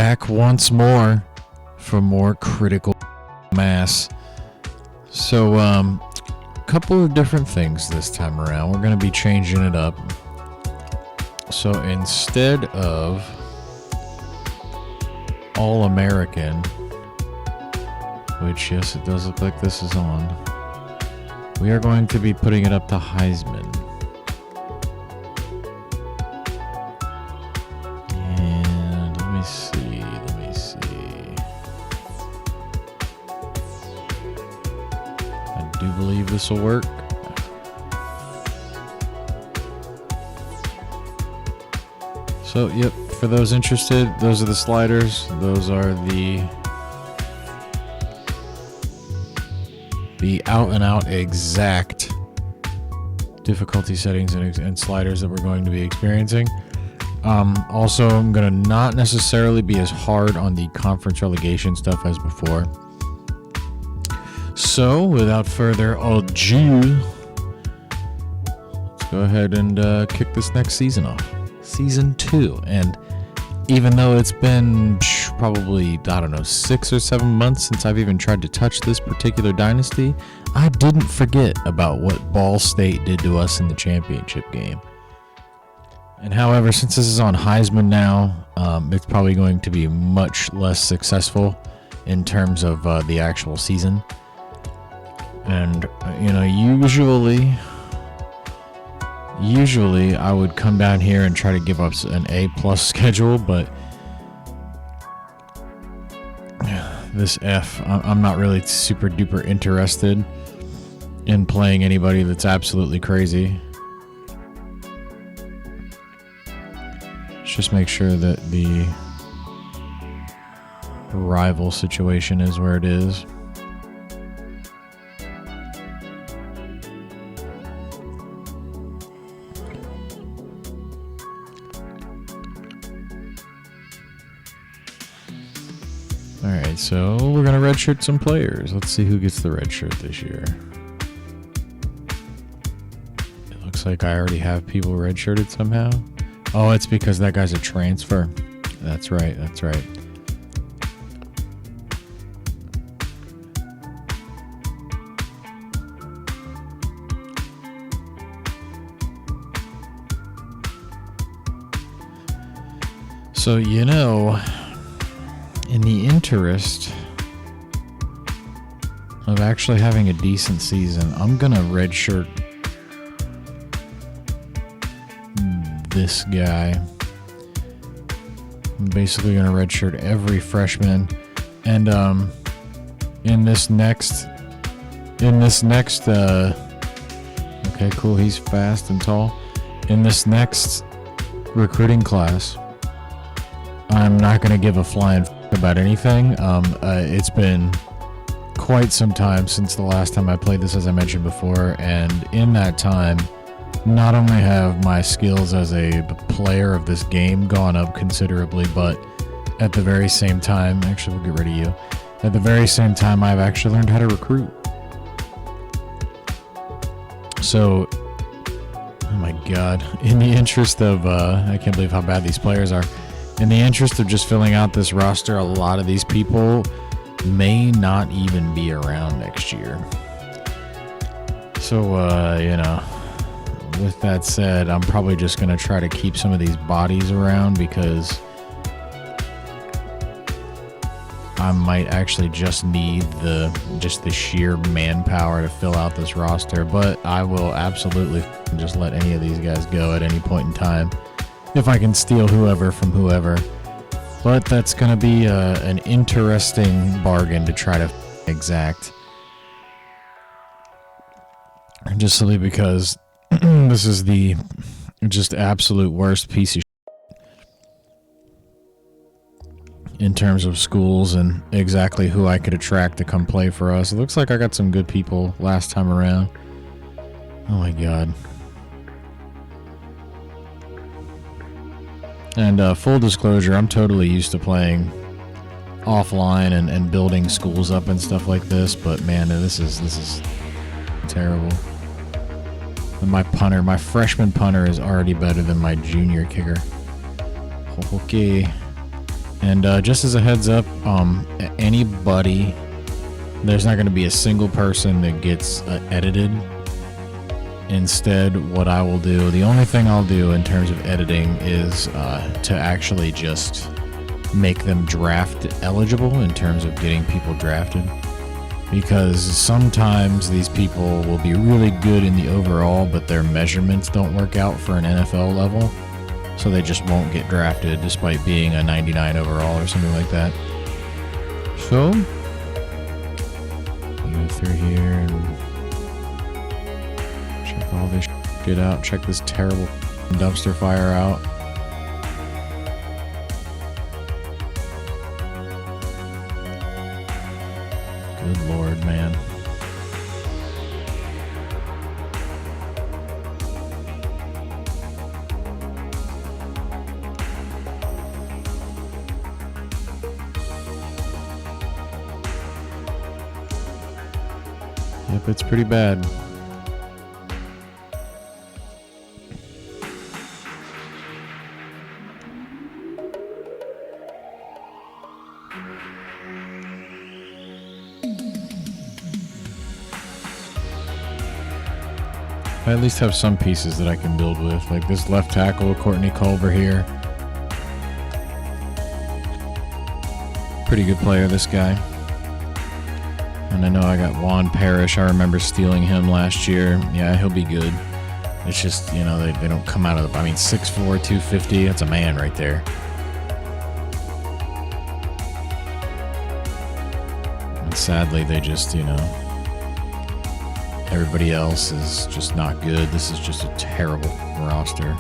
back once more for more critical mass. So, a couple of different things this time around. We're going to be changing it up. So instead of All-American, which yes, it does look like this is on, we are going to be putting it up to Heisman. And let me see. I do believe this will work. So, yep, for those interested, those are the sliders. Those are the out-and-out exact difficulty settings and sliders that we're going to be experiencing. Also, I'm going to not necessarily be as hard on the conference relegation stuff as before. So, without further ado, let's go ahead and kick this next season off. Season 2, and even though it's been probably, I don't know, 6 or 7 months since I've even tried to touch this particular dynasty, I didn't forget about what Ball State did to us in the championship game. And however, since this is on Heisman now, it's probably going to be much less successful in terms of the actual season. And, you know, Usually, I would come down here and try to give up an A+ schedule, but this F, I'm not really super duper interested in playing anybody that's absolutely crazy. Let's just make sure that the rival situation is where it is. Alright, so we're going to redshirt some players. Let's see who gets the red shirt this year. It looks like I already have people redshirted somehow. Oh, it's because that guy's a transfer. That's right, that's right. So, you know, in the interest of actually having a decent season, I'm going to redshirt this guy. I'm basically going to redshirt every freshman. And in this next, okay, cool, he's fast and tall. In this next recruiting class, I'm not going to give a flying about anything. It's been quite some time since the last time I played this, as I mentioned before, and in that time, not only have my skills as a player of this game gone up considerably, but at the very same time, actually we'll get rid of you, at the very same time I've actually learned how to recruit. So, oh my god, in the interest of, I can't believe how bad these players are. In the interest of just filling out this roster, a lot of these people may not even be around next year. So, you know, with that said, I'm probably just going to try to keep some of these bodies around because I might actually just need the sheer manpower to fill out this roster. But I will absolutely just let any of these guys go at any point in time, if I can steal whoever from whoever. But that's going to be an interesting bargain to try to exact. Just simply because this is the just absolute worst piece of in terms of schools and exactly who I could attract to come play for us. It looks like I got some good people last time around. Oh my god. And full disclosure, I'm totally used to playing offline and building schools up and stuff like this, but man, this is terrible. And my freshman punter is already better than my junior kicker. Okay. And just as a heads up, anybody, there's not going to be a single person that gets edited. Instead, what I will do, the only thing I'll do in terms of editing is to actually just make them draft eligible in terms of getting people drafted. Because sometimes these people will be really good in the overall, but their measurements don't work out for an NFL level. So they just won't get drafted despite being a 99 overall or something like that. So, go through here and check all this shit out. Check this terrible dumpster fire out. Good Lord, man. Yep, it's pretty bad. I at least have some pieces that I can build with, like this left tackle, Courtney Culver here. Pretty good player, this guy. And I know I got Juan Parrish. I remember stealing him last year. Yeah, he'll be good. It's just, you know, they don't come out of the... I mean, 6'4", 250, that's a man right there. And sadly, they just, you know... Everybody else is just not good. This is just a terrible roster.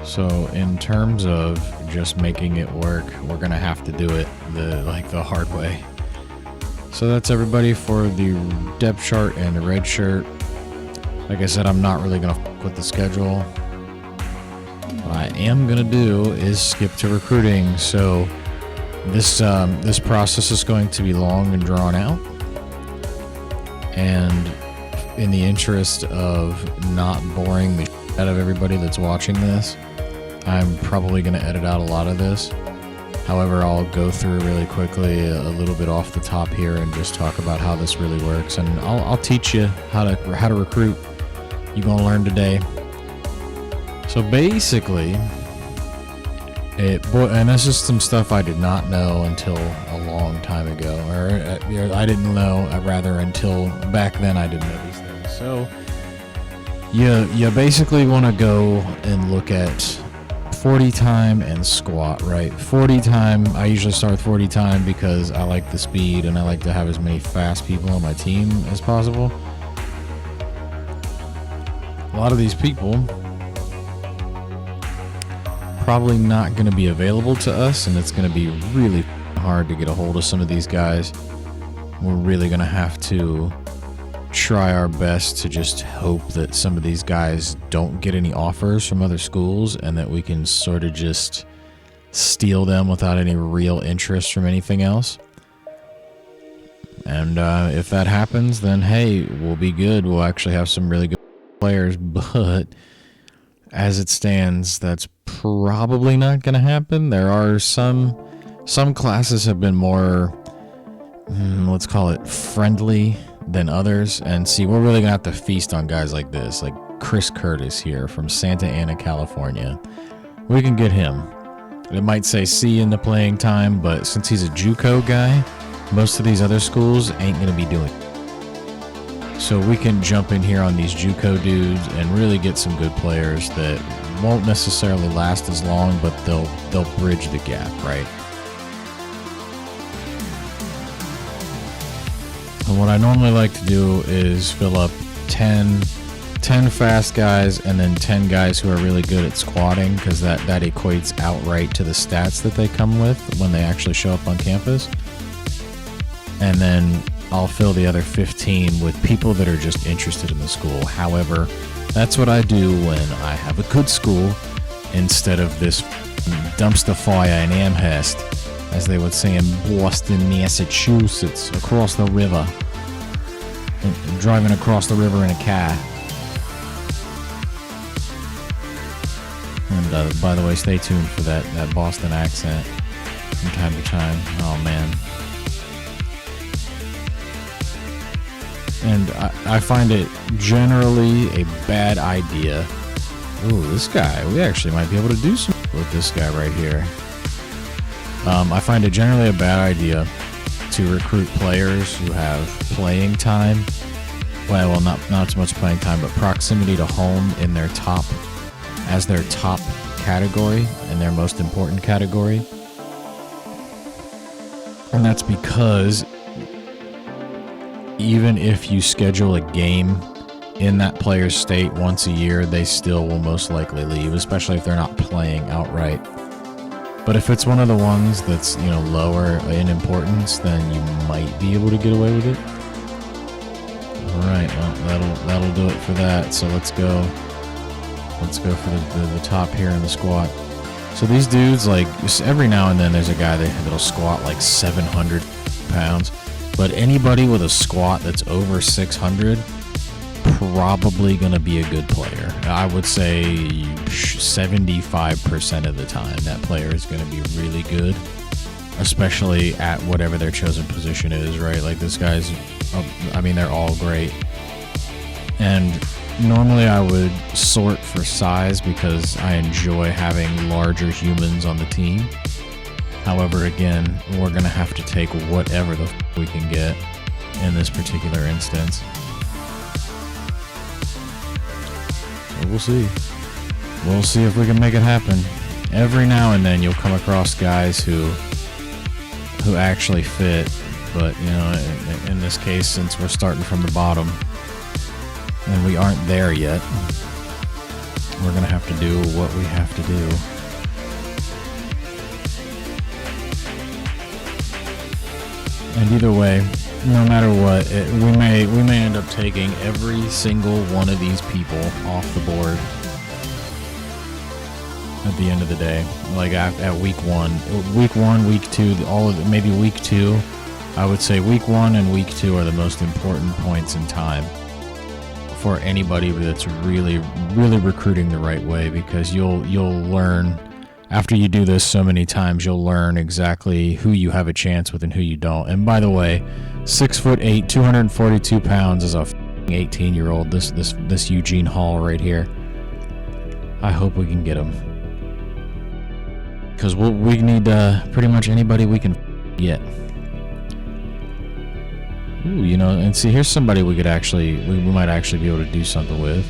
So in terms of just making it work, we're gonna have to do it the hard way. So that's everybody for the depth chart and the red shirt. Like I said, I'm not really gonna fuck with the schedule. What I am gonna do is skip to recruiting. So this process is going to be long and drawn out. And in the interest of not boring the shit out of everybody that's watching this, I'm probably going to edit out a lot of this. However, I'll go through really quickly a little bit off the top here and just talk about how this really works. And I'll teach you how to recruit. You're going to learn today. So basically, and this is some stuff I did not know until a long time ago. Or I didn't know, rather, until back then I didn't know these things. So you basically want to go and look at 40 time and squat, right? 40 time, I usually start with 40 time because I like the speed and I like to have as many fast people on my team as possible. A lot of these people probably not going to be available to us, and it's going to be really hard to get a hold of some of these guys. We're really going to have to try our best to just hope that some of these guys don't get any offers from other schools and that we can sort of just steal them without any real interest from anything else. And if that happens, then hey, we'll be good. We'll actually have some really good players, but as it stands, that's probably not going to happen. There are some classes have been more, let's call it friendly than others, and see, we're really gonna have to feast on guys like this, like Chris Curtis here from Santa Ana, California. We can get him. It might say C in the playing time, but since he's a JUCO guy, most of these other schools ain't gonna be doing it. So we can jump in here on these JUCO dudes and really get some good players that won't necessarily last as long, but they'll bridge the gap, right? And what I normally like to do is fill up 10 fast guys and then 10 guys who are really good at squatting, because that equates outright to the stats that they come with when they actually show up on campus. And then I'll fill the other 15 with people that are just interested in the school. However, that's what I do when I have a good school instead of this dumpster fire in Amherst, as they would say in Boston, Massachusetts, across the river. driving across the river in a car. And by the way, stay tuned for that Boston accent from time to time. Oh man. And I find it generally a bad idea. Ooh, this guy, we actually might be able to do something with this guy right here. I find it generally a bad idea to recruit players who have playing time. Well, not so much playing time, but proximity to home in their top, as their top category and their most important category. And that's because even if you schedule a game in that player's state once a year, they still will most likely leave, especially if they're not playing outright. But if it's one of the ones that's, you know, lower in importance, then you might be able to get away with it. Alright, well, that'll do it for that. So let's go for the top here in the squat. So these dudes, like, every now and then there's a guy that'll squat like 700 pounds. But anybody with a squat that's over 600, probably going to be a good player. I would say 75% of the time that player is going to be really good, especially at whatever their chosen position is, right? Like this guy's, I mean, they're all great. And normally I would sort for size because I enjoy having larger humans on the team. However, again, we're going to have to take whatever the we can get in this particular instance. So we'll see. We'll see if we can make it happen. Every now and then you'll come across guys who actually fit, but you know, in this case, since we're starting from the bottom and we aren't there yet, we're going to have to do what we have to do. And either way, no matter what, we may end up taking every single one of these people off the board at the end of the day. Like at week one, week 2, maybe week 2. I would say week 1 and week 2 are the most important points in time for anybody that's really recruiting the right way, because you'll learn. After you do this so many times, you'll learn exactly who you have a chance with and who you don't. And by the way, 6'8", 242 pounds is a 18-year-old. This Eugene Hall right here. I hope we can get him, because we need pretty much anybody we can get. Ooh, you know, and see, here's somebody we might actually be able to do something with.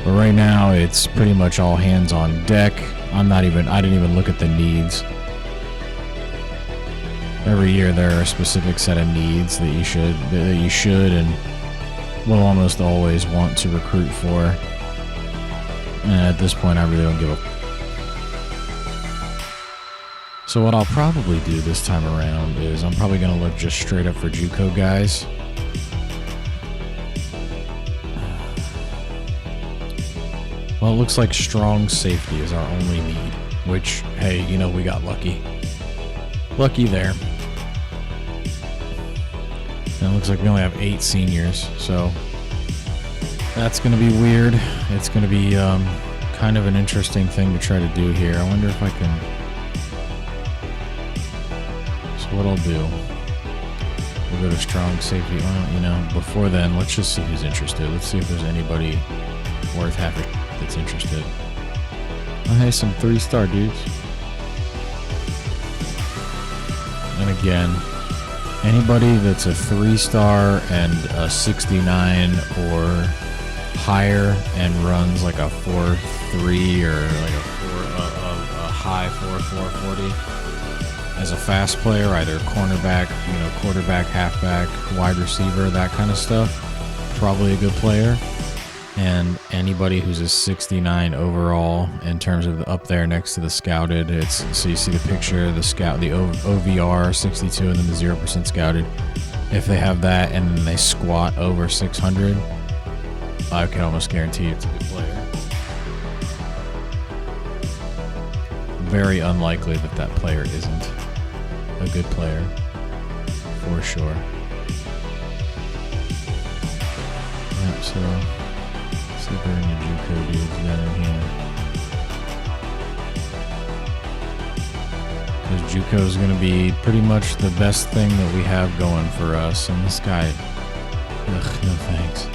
But right now, it's pretty much all hands on deck. I didn't even look at the needs. Every year there are a specific set of needs that you should and will almost always want to recruit for. And at this point, I really don't give a. So what I'll probably do this time around is I'm probably going to look just straight up for JUCO guys. Well, it looks like strong safety is our only need, which, hey, you know, we got lucky. Lucky there. And it looks like we only have 8 seniors, so that's going to be weird. It's going to be kind of an interesting thing to try to do here. I wonder if I can. So what I'll do, we'll go to strong safety. Well, you know, before then, let's just see who's interested. Let's see if there's anybody worth half a that's interested. Oh, hey, some 3-star dudes. And again, anybody that's a 3-star and a 69 or higher and runs like a 4.3 or like a high 4.40 as a fast player, either cornerback, you know, quarterback, halfback, wide receiver, that kind of stuff, probably a good player. And anybody who's a 69 overall in terms of up there next to the scouted, so you see the picture, the scout, the OVR 62, and then the 0% scouted. If they have that and then they squat over 600, I can almost guarantee it's a good player. Very unlikely that player isn't a good player. for sure. Yep, so let's see if there are any JUCO dudes down in here. Because JUCO is going to be pretty much the best thing that we have going for us. And this guy, ugh, no thanks.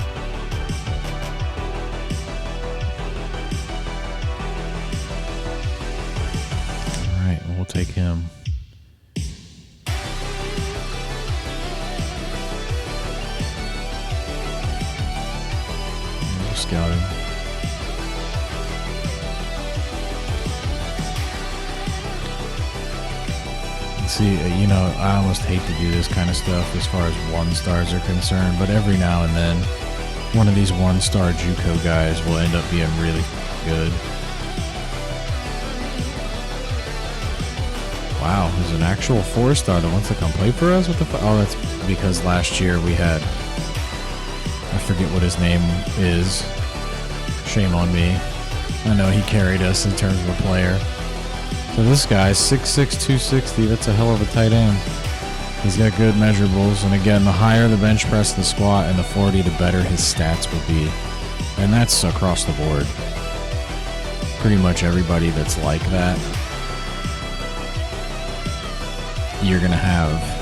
Alright, we'll take him. Scouting. See, you know, I almost hate to do this kind of stuff as far as 1-stars are concerned, but every now and then, one of these 1-star JUCO guys will end up being really good. Wow, there's an actual 4-star that wants to come play for us? What the fuck? Oh, that's because last year we had, I forget what his name is. Shame on me. I know he carried us in terms of a player. So this guy, 6'6", 260, that's a hell of a tight end. He's got good measurables, and again, the higher the bench press, the squat, and the 40, the better his stats will be. And that's across the board. Pretty much everybody that's like that, you're gonna have.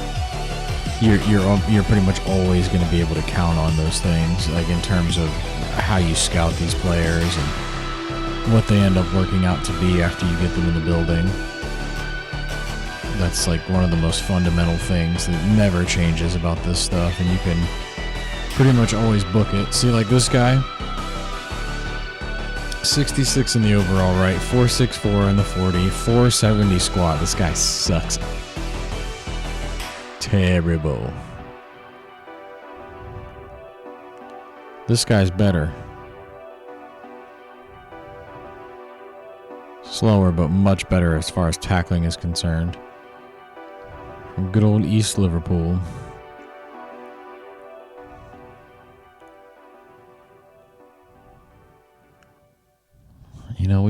You're pretty much always gonna be able to count on those things, like in terms of how you scout these players and what they end up working out to be after you get them in the building. That's like one of the most fundamental things that never changes about this stuff, and you can pretty much always book it. See, like this guy, 66 in the overall, right? 464 in the 40, 470 squat. This guy sucks. Terrible. This guy's better. Slower, but much better as far as tackling is concerned. From good old East Liverpool. You know,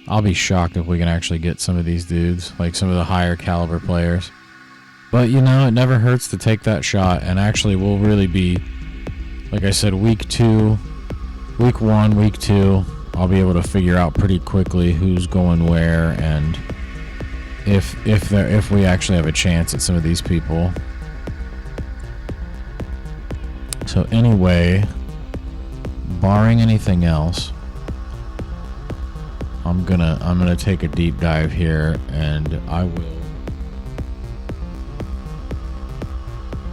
I'll be shocked if we can actually get some of these dudes, like some of the higher caliber players. But, you know, it never hurts to take that shot, and actually we'll really be, like I said, week 1, week 2, I'll be able to figure out pretty quickly who's going where, and if we actually have a chance at some of these people. So anyway, barring anything else, I'm gonna take a deep dive here, and I will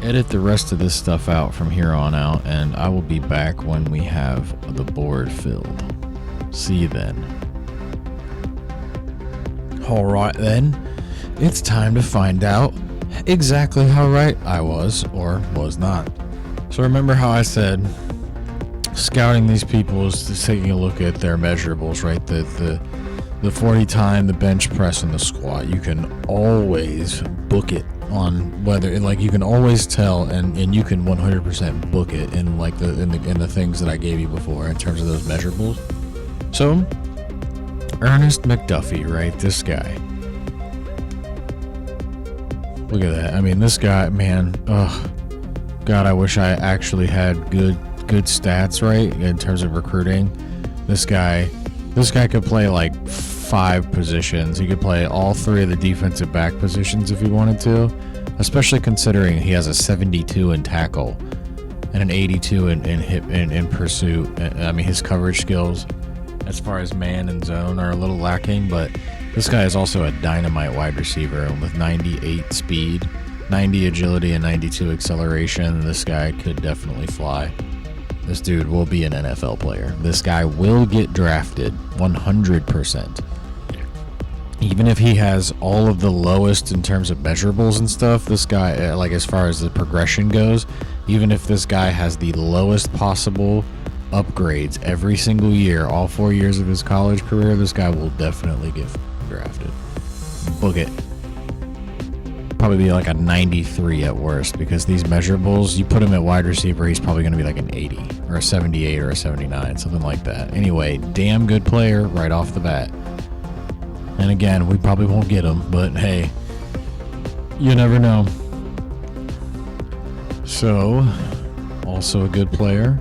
edit the rest of this stuff out from here on out, and I will be back when we have the board filled. See you then. Alright then, it's time to find out exactly how right I was or was not. So remember how I said scouting these people is just taking a look at their measurables, right? The 40 time, the bench press, and the squat. You can always book it on whether, like, you can always tell, and you can 100% book it in like in the things that I gave you before in terms of those measurables. So, Ernest McDuffie, right? This guy. Look at that. I mean, this guy, man. Ugh. God, I wish I actually had good stats, right? In terms of recruiting. This guy could play like 5 positions. He could play all 3 of the defensive back positions if he wanted to. Especially considering he has a 72 in tackle and an 82 in pursuit. I mean, his coverage skills, as far as man and zone, are a little lacking, but this guy is also a dynamite wide receiver with 98 speed, 90 agility, and 92 acceleration. This guy could definitely fly. This dude will be an NFL player. This guy will get drafted 100%. Even if he has all of the lowest in terms of measurables and stuff, this guy, like as far as the progression goes, even if this guy has the lowest possible upgrades every single year, all 4 years of his college career, this guy will definitely get drafted. Book it. Probably be like a 93 at worst, because these measurables, you put him at wide receiver, he's probably going to be like an 80 or a 78 or a 79, something like that. Anyway, damn good player right off the bat. And again, we probably won't get him, but hey, you never know. So, also a good player.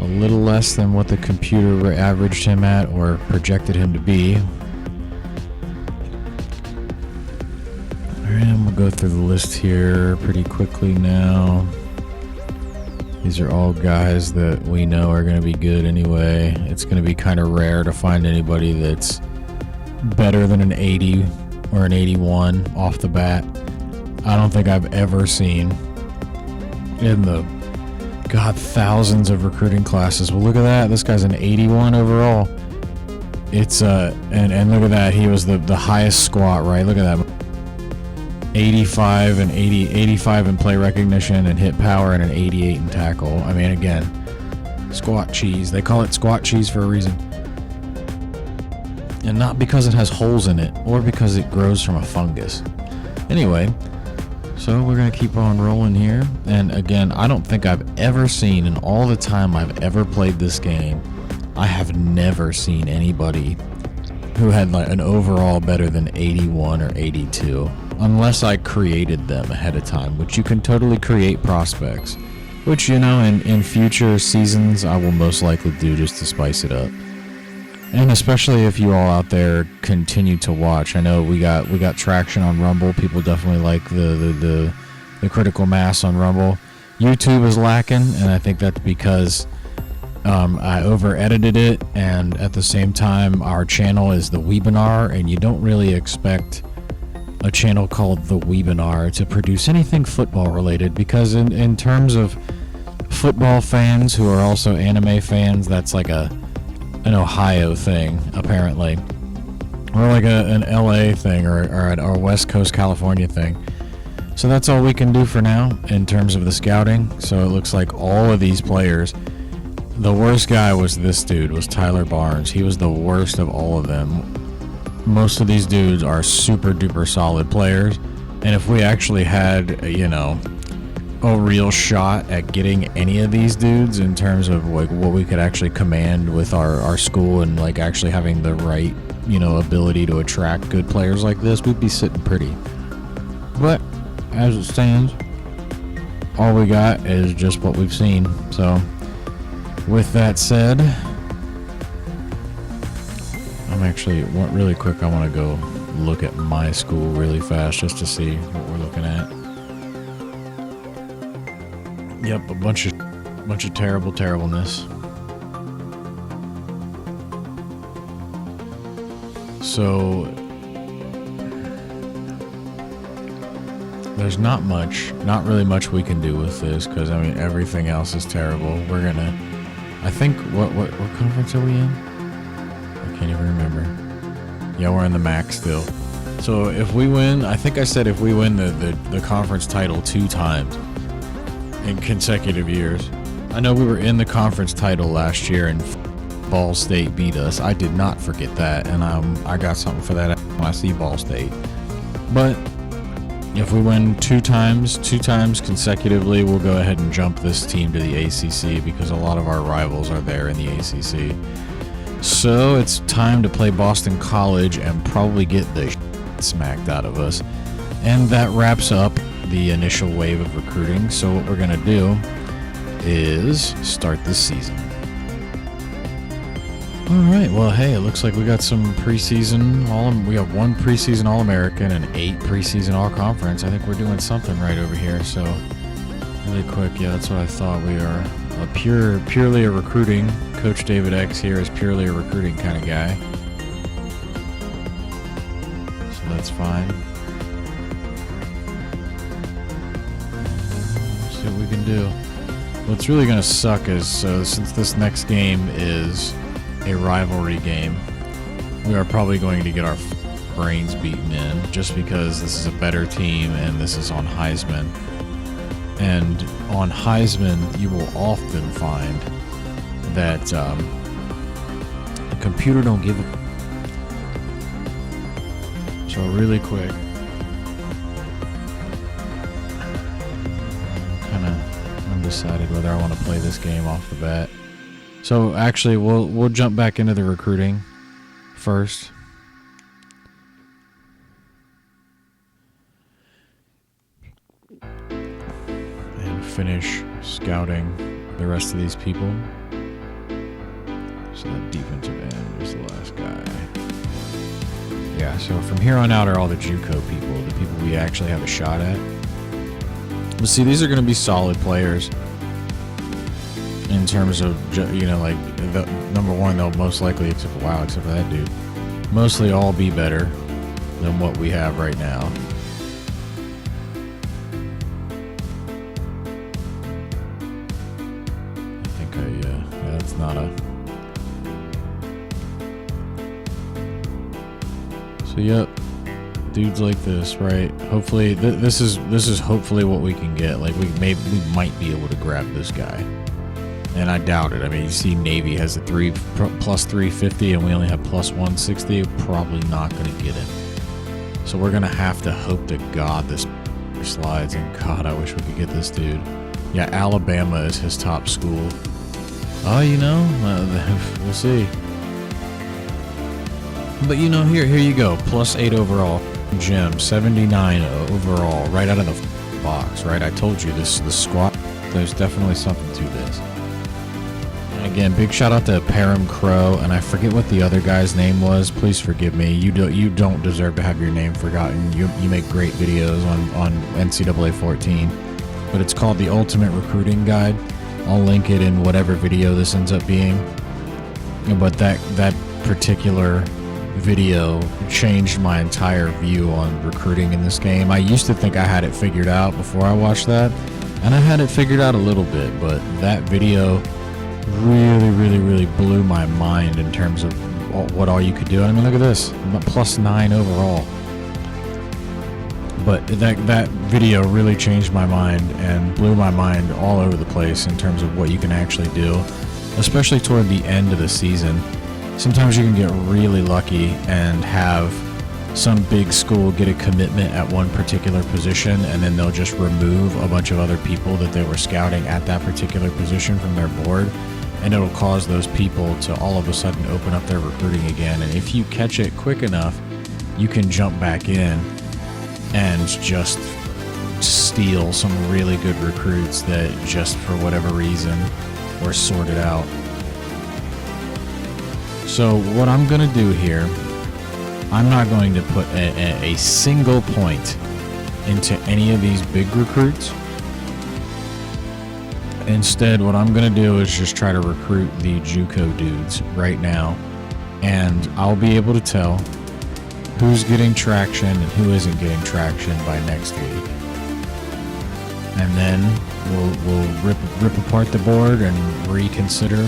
A little less than what the computer averaged him at or projected him to be. And we'll go through the list here pretty quickly now. These are all guys that we know are going to be good anyway. It's going to be kind of rare to find anybody that's better than an 80 or an 81 off the bat. I don't think I've ever seen in the thousands of recruiting classes. Well, look at that. This guy's an 81 overall. It's and look at that. He was the highest squat, right? Look at that. 85 and 85 in play recognition and hit power, and an 88 in tackle. I mean, again, squat cheese. They call it squat cheese for a reason. And not because it has holes in it or because it grows from a fungus. Anyway, so we're going to keep on rolling here. And again, I don't think I've ever seen, in all the time I've ever played this game, I have never seen anybody who had like an overall better than 81 or 82. Unless I created them ahead of time, which you can totally create prospects. Which, you know, in future seasons, I will most likely do just to spice it up. And especially if you all out there continue to watch. I know we got traction on Rumble. People definitely like the critical mass on Rumble. YouTube is lacking, and I think that's because I over-edited it, and at the same time, our channel is the webinar, and you don't really expect a channel called the webinar to produce anything football related, because in terms of football fans who are also anime fans, that's like an Ohio thing, apparently, or like an LA thing, or a West Coast California thing. So that's all we can do for now in terms of the scouting. So it looks like all of these players, the worst guy was this dude, was Tyler Barnes. He was the worst of all of them. Most of these dudes are super duper solid players, and if we actually had, you know, a real shot at getting any of these dudes in terms of like what we could actually command with our school and like actually having the right, you know, ability to attract good players like this, we'd be sitting pretty. But as it stands, all we got is just what we've seen. So with that said, actually, really quick, I want to go look at my school really fast just to see what we're looking at. Yep, a bunch of terribleness. So there's not really much we can do with this, because I mean everything else is terrible. We're gonna, I think, what conference are we in? Can't even remember. Yeah, we're in the MAC still. So if we win, I think I said if we win the conference title 2 times in consecutive years. I know we were in the conference title last year and Ball State beat us. I did not forget that, and I got something for that when I see Ball State. But if we win 2 times consecutively, we'll go ahead and jump this team to the ACC, because a lot of our rivals are there in the ACC. So it's time to play Boston College and probably get the smacked out of us. And that wraps up the initial wave of recruiting. So what we're going to do is start this season. Alright, well hey, it looks like we got some preseason, we have 1 preseason All-American and 8 preseason All-Conference. I think we're doing something right over here. So really quick, yeah, that's what I thought. We are purely a recruiting. Coach David X here is purely a recruiting kind of guy. So that's fine. Let's see what we can do. What's really going to suck is, since this next game is a rivalry game, we are probably going to get our brains beaten in, just because this is a better team and this is on Heisman. And on Heisman, you will often find that the computer don't give a... So really quick, kind of undecided whether I want to play this game off the bat. So actually, we'll jump back into the recruiting first. finish scouting the rest of these people. So that defensive end is the last guy. Yeah, so from here on out are all the JUCO people, the people we actually have a shot at. But see, these are going to be solid players in terms of, you know, like, the, number one, they'll most likely, except for that dude, mostly all be better than what we have right now. I think yeah, that's not a... So, yep. Dudes like this, right? Hopefully, this is hopefully what we can get. Like, we might be able to grab this guy, and I doubt it. I mean, you see, Navy has a plus 350, and we only have plus 160. Probably not going to get it. So we're gonna have to hope to God this slides. And God, I wish we could get this dude. Yeah, Alabama is his top school. Oh, you know, we'll see. But you know, here you go. Plus 8 overall. Gem, 79 overall, right out of the box, right? I told you this, the squad, there's definitely something to this. And again, big shout out to Param Crow, and I forget what the other guy's name was. Please forgive me. You don't deserve to have your name forgotten. You make great videos on NCAA 14, but it's called the Ultimate Recruiting Guide. I'll link it in whatever video this ends up being. But that particular video changed my entire view on recruiting in this game. I used to think I had it figured out before I watched that, and I had it figured out a little bit, but that video really blew my mind in terms of what all you could do. I mean, look at this, plus 9 overall. But that video really changed my mind and blew my mind all over the place in terms of what you can actually do, especially toward the end of the season. Sometimes you can get really lucky and have some big school get a commitment at one particular position, and then they'll just remove a bunch of other people that they were scouting at that particular position from their board, and it'll cause those people to all of a sudden open up their recruiting again. And if you catch it quick enough, you can jump back in and just steal some really good recruits that just for whatever reason were sorted out. So what I'm going to do here, I'm not going to put a single point into any of these big recruits. Instead, what I'm going to do is just try to recruit the JUCO dudes right now, and I'll be able to tell who's getting traction and who isn't getting traction by next week. And then we'll rip apart the board and reconsider,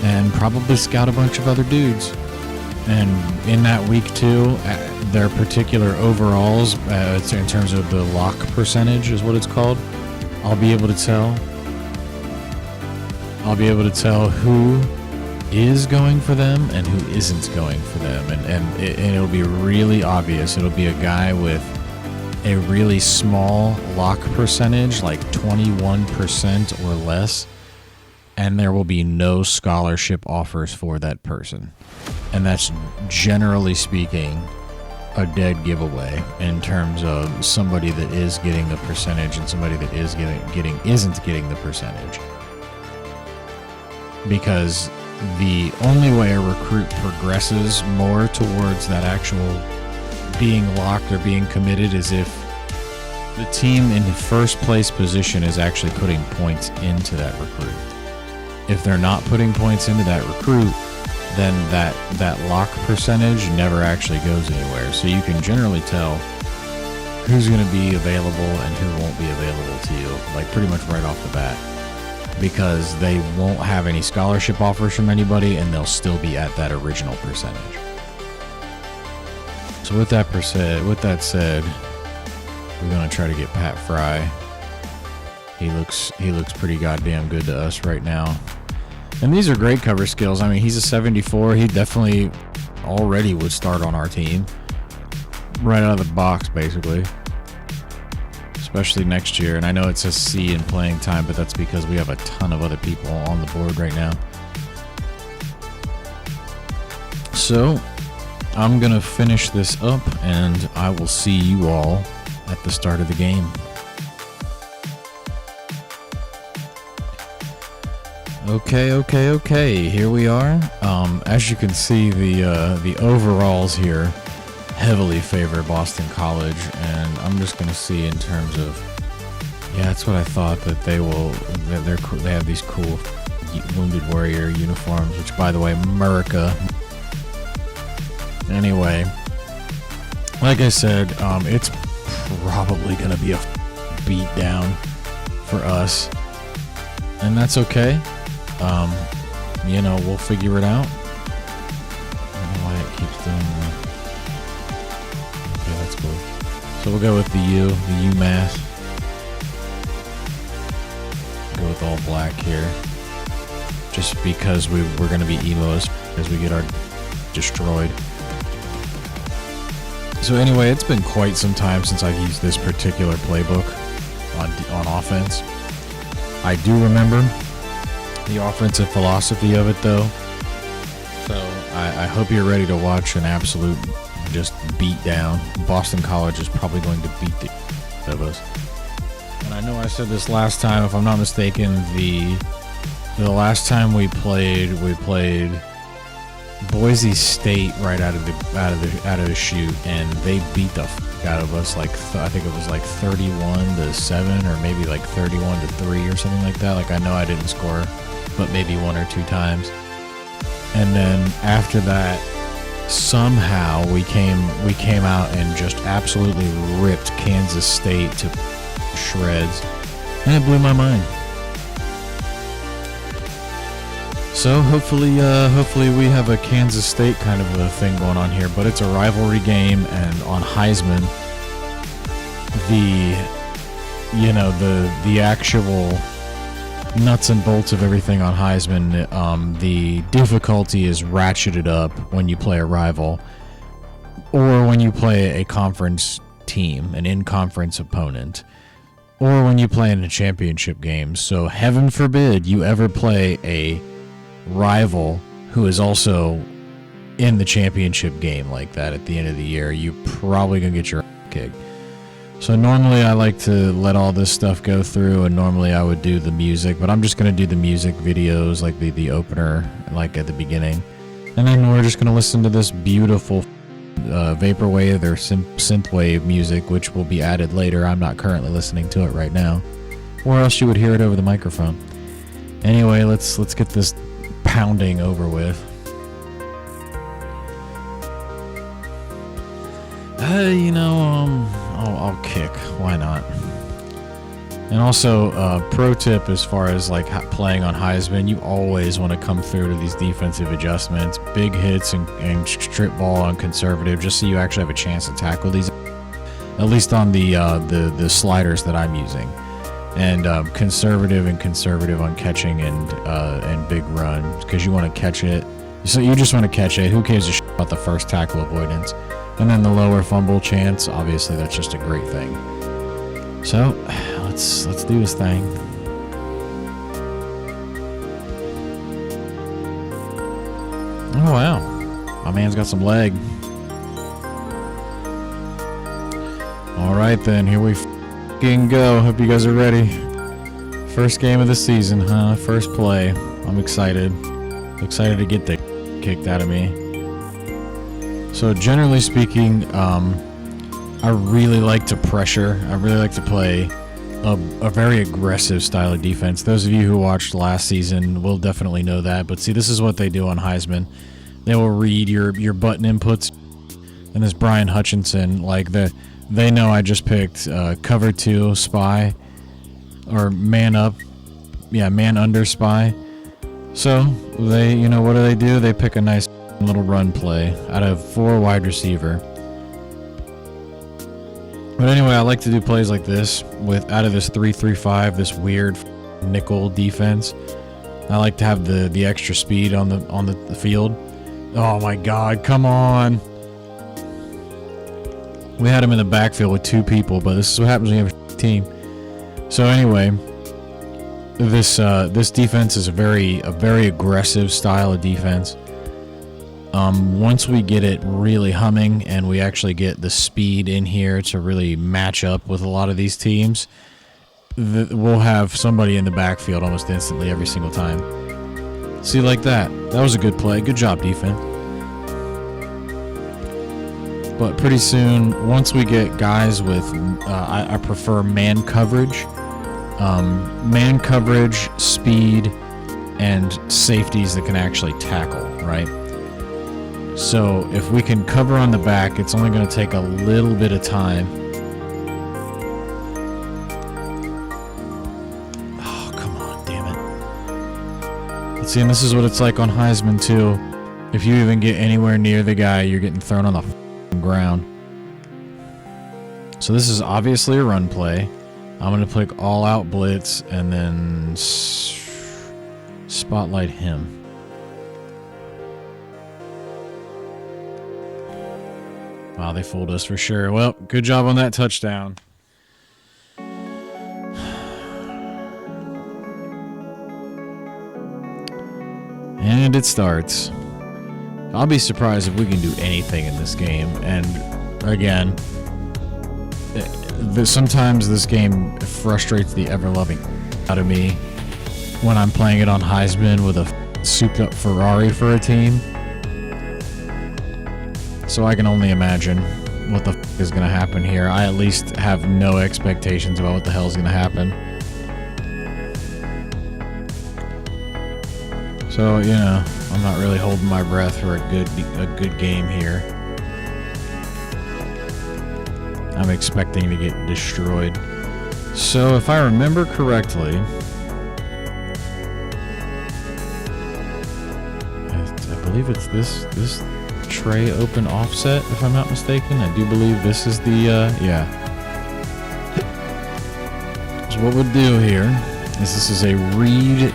and probably scout a bunch of other dudes. And in that week 2, their particular overalls, in terms of the lock percentage is what it's called, I'll be able to tell who is going for them and who isn't going for them. And it'll be really obvious. It'll be a guy with a really small lock percentage, like 21% or less, and there will be no scholarship offers for that person. And that's, generally speaking, a dead giveaway in terms of somebody that is getting the percentage and somebody that is isn't getting the percentage. Because the only way a recruit progresses more towards that actual being locked or being committed is if the team in the first place position is actually putting points into that recruit. If they're not putting points into that recruit, then that lock percentage never actually goes anywhere. So you can generally tell who's going to be available and who won't be available to you, like pretty much right off the bat, because they won't have any scholarship offers from anybody and they'll still be at that original percentage. So with that said, we're going to try to get Pat Fry. He looks pretty goddamn good to us right now. And these are great cover skills. I mean, he's a 74. He definitely already would start on our team right out of the box, basically. Especially next year. And I know it says C in playing time, but that's because we have a ton of other people on the board right now. So I'm going to finish this up, and I will see you all at the start of the game. Okay. Here we are. As you can see, the overalls here heavily favor Boston College, and I'm just gonna see in terms of, yeah, that's what I thought, that they have these cool Wounded Warrior uniforms, which, by the way, America. Anyway, like I said, it's probably gonna be a beat down for us, and that's okay. You know, we'll figure it out. I don't know why it keeps doing that. Okay, that's cool. So we'll go with the UMass. Go with all black here. Just because we're going to be emos as we get our destroyed. So anyway, it's been quite some time since I've used this particular playbook on offense. I do remember the offensive philosophy of it, though. So I hope you're ready to watch an absolute just beat down. Boston College is probably going to beat the out of us. And I know I said this last time, if I'm not mistaken, the last time we played Boise State right out of the chute, and they beat the out of us. Like I think it was like 31-7, or maybe like 31-3 or something like that. Like, I know I didn't score, but maybe 1 or 2 times. And then after that, somehow we came out and just absolutely ripped Kansas State to shreds, and it blew my mind. So hopefully we have a Kansas State kind of a thing going on here, but it's a rivalry game, and on Heisman, the actual nuts and bolts of everything on Heisman, the difficulty is ratcheted up when you play a rival, or when you play a conference team, an in-conference opponent, or when you play in a championship game. So heaven forbid you ever play a rival who is also in the championship game like that at the end of the year. You're probably gonna get your ass kicked. So normally I like to let all this stuff go through, and normally I would do the music, but I'm just gonna do the music videos, like the opener, like at the beginning, and then we're just gonna listen to this beautiful vaporwave or synthwave music, which will be added later. I'm not currently listening to it right now, or else you would hear it over the microphone. Anyway, let's get this pounding over with. I'll kick. Why not? And also, pro tip as far as like playing on Heisman, you always want to come through to these defensive adjustments, big hits and strip ball on conservative, just so you actually have a chance to tackle these. At least on the sliders that I'm using, and conservative on catching and big run, because you want to catch it. So you just want to catch it. Who cares a shit about the first tackle avoidance? And then the lower fumble chance, obviously that's just a great thing. So let's do this thing. Oh wow, my man's got some leg. All right then, here we f***ing go. Hope you guys are ready. First game of the season, huh? First play. I'm excited. Excited to get the kicked out of me. So generally speaking, I really like to pressure. I really like to play a very aggressive style of defense. Those of you who watched last season will definitely know that. But see, this is what they do on Heisman. They will read your button inputs. And this Brian Hutchinson, like they know I just picked cover 2 spy, or man up, yeah, man under spy. So they, what do? They pick a nice little run play out of 4 wide receiver. But anyway, I like to do plays like this out of this 3-3-5, this weird nickel defense. I like to have the extra speed on the field. Oh my God, come on! We had him in the backfield with 2 people, but this is what happens when you have a team. So anyway, this defense is a very aggressive style of defense. Once we get it really humming and we actually get the speed in here to really match up with a lot of these teams, we'll have somebody in the backfield almost instantly every single time. See, like that. That was a good play. Good job, defense. But pretty soon, once we get guys with, I prefer man coverage. Man coverage, speed, and safeties that can actually tackle, right? So if we can cover on the back, it's only going to take a little bit of time. Oh, come on, damn it. See, and this is what it's like on Heisman, too. If you even get anywhere near the guy, you're getting thrown on the ground. So this is obviously a run play. I'm going to click all out blitz and then spotlight him. Wow, they fooled us for sure. Well, good job on that touchdown. And it starts. I'll be surprised if we can do anything in this game. And again, sometimes this game frustrates the ever-loving out of me when I'm playing it on Heisman with a souped-up Ferrari for a team. So I can only imagine what the is going to happen here. I at least have no expectations about what the hell is going to happen. So, you know, I'm not really holding my breath for a good game here. I'm expecting to get destroyed. So, if I remember correctly, I believe it's this tray open offset, if I'm not mistaken. I do believe this is the, yeah. So what we'll do here is this is a read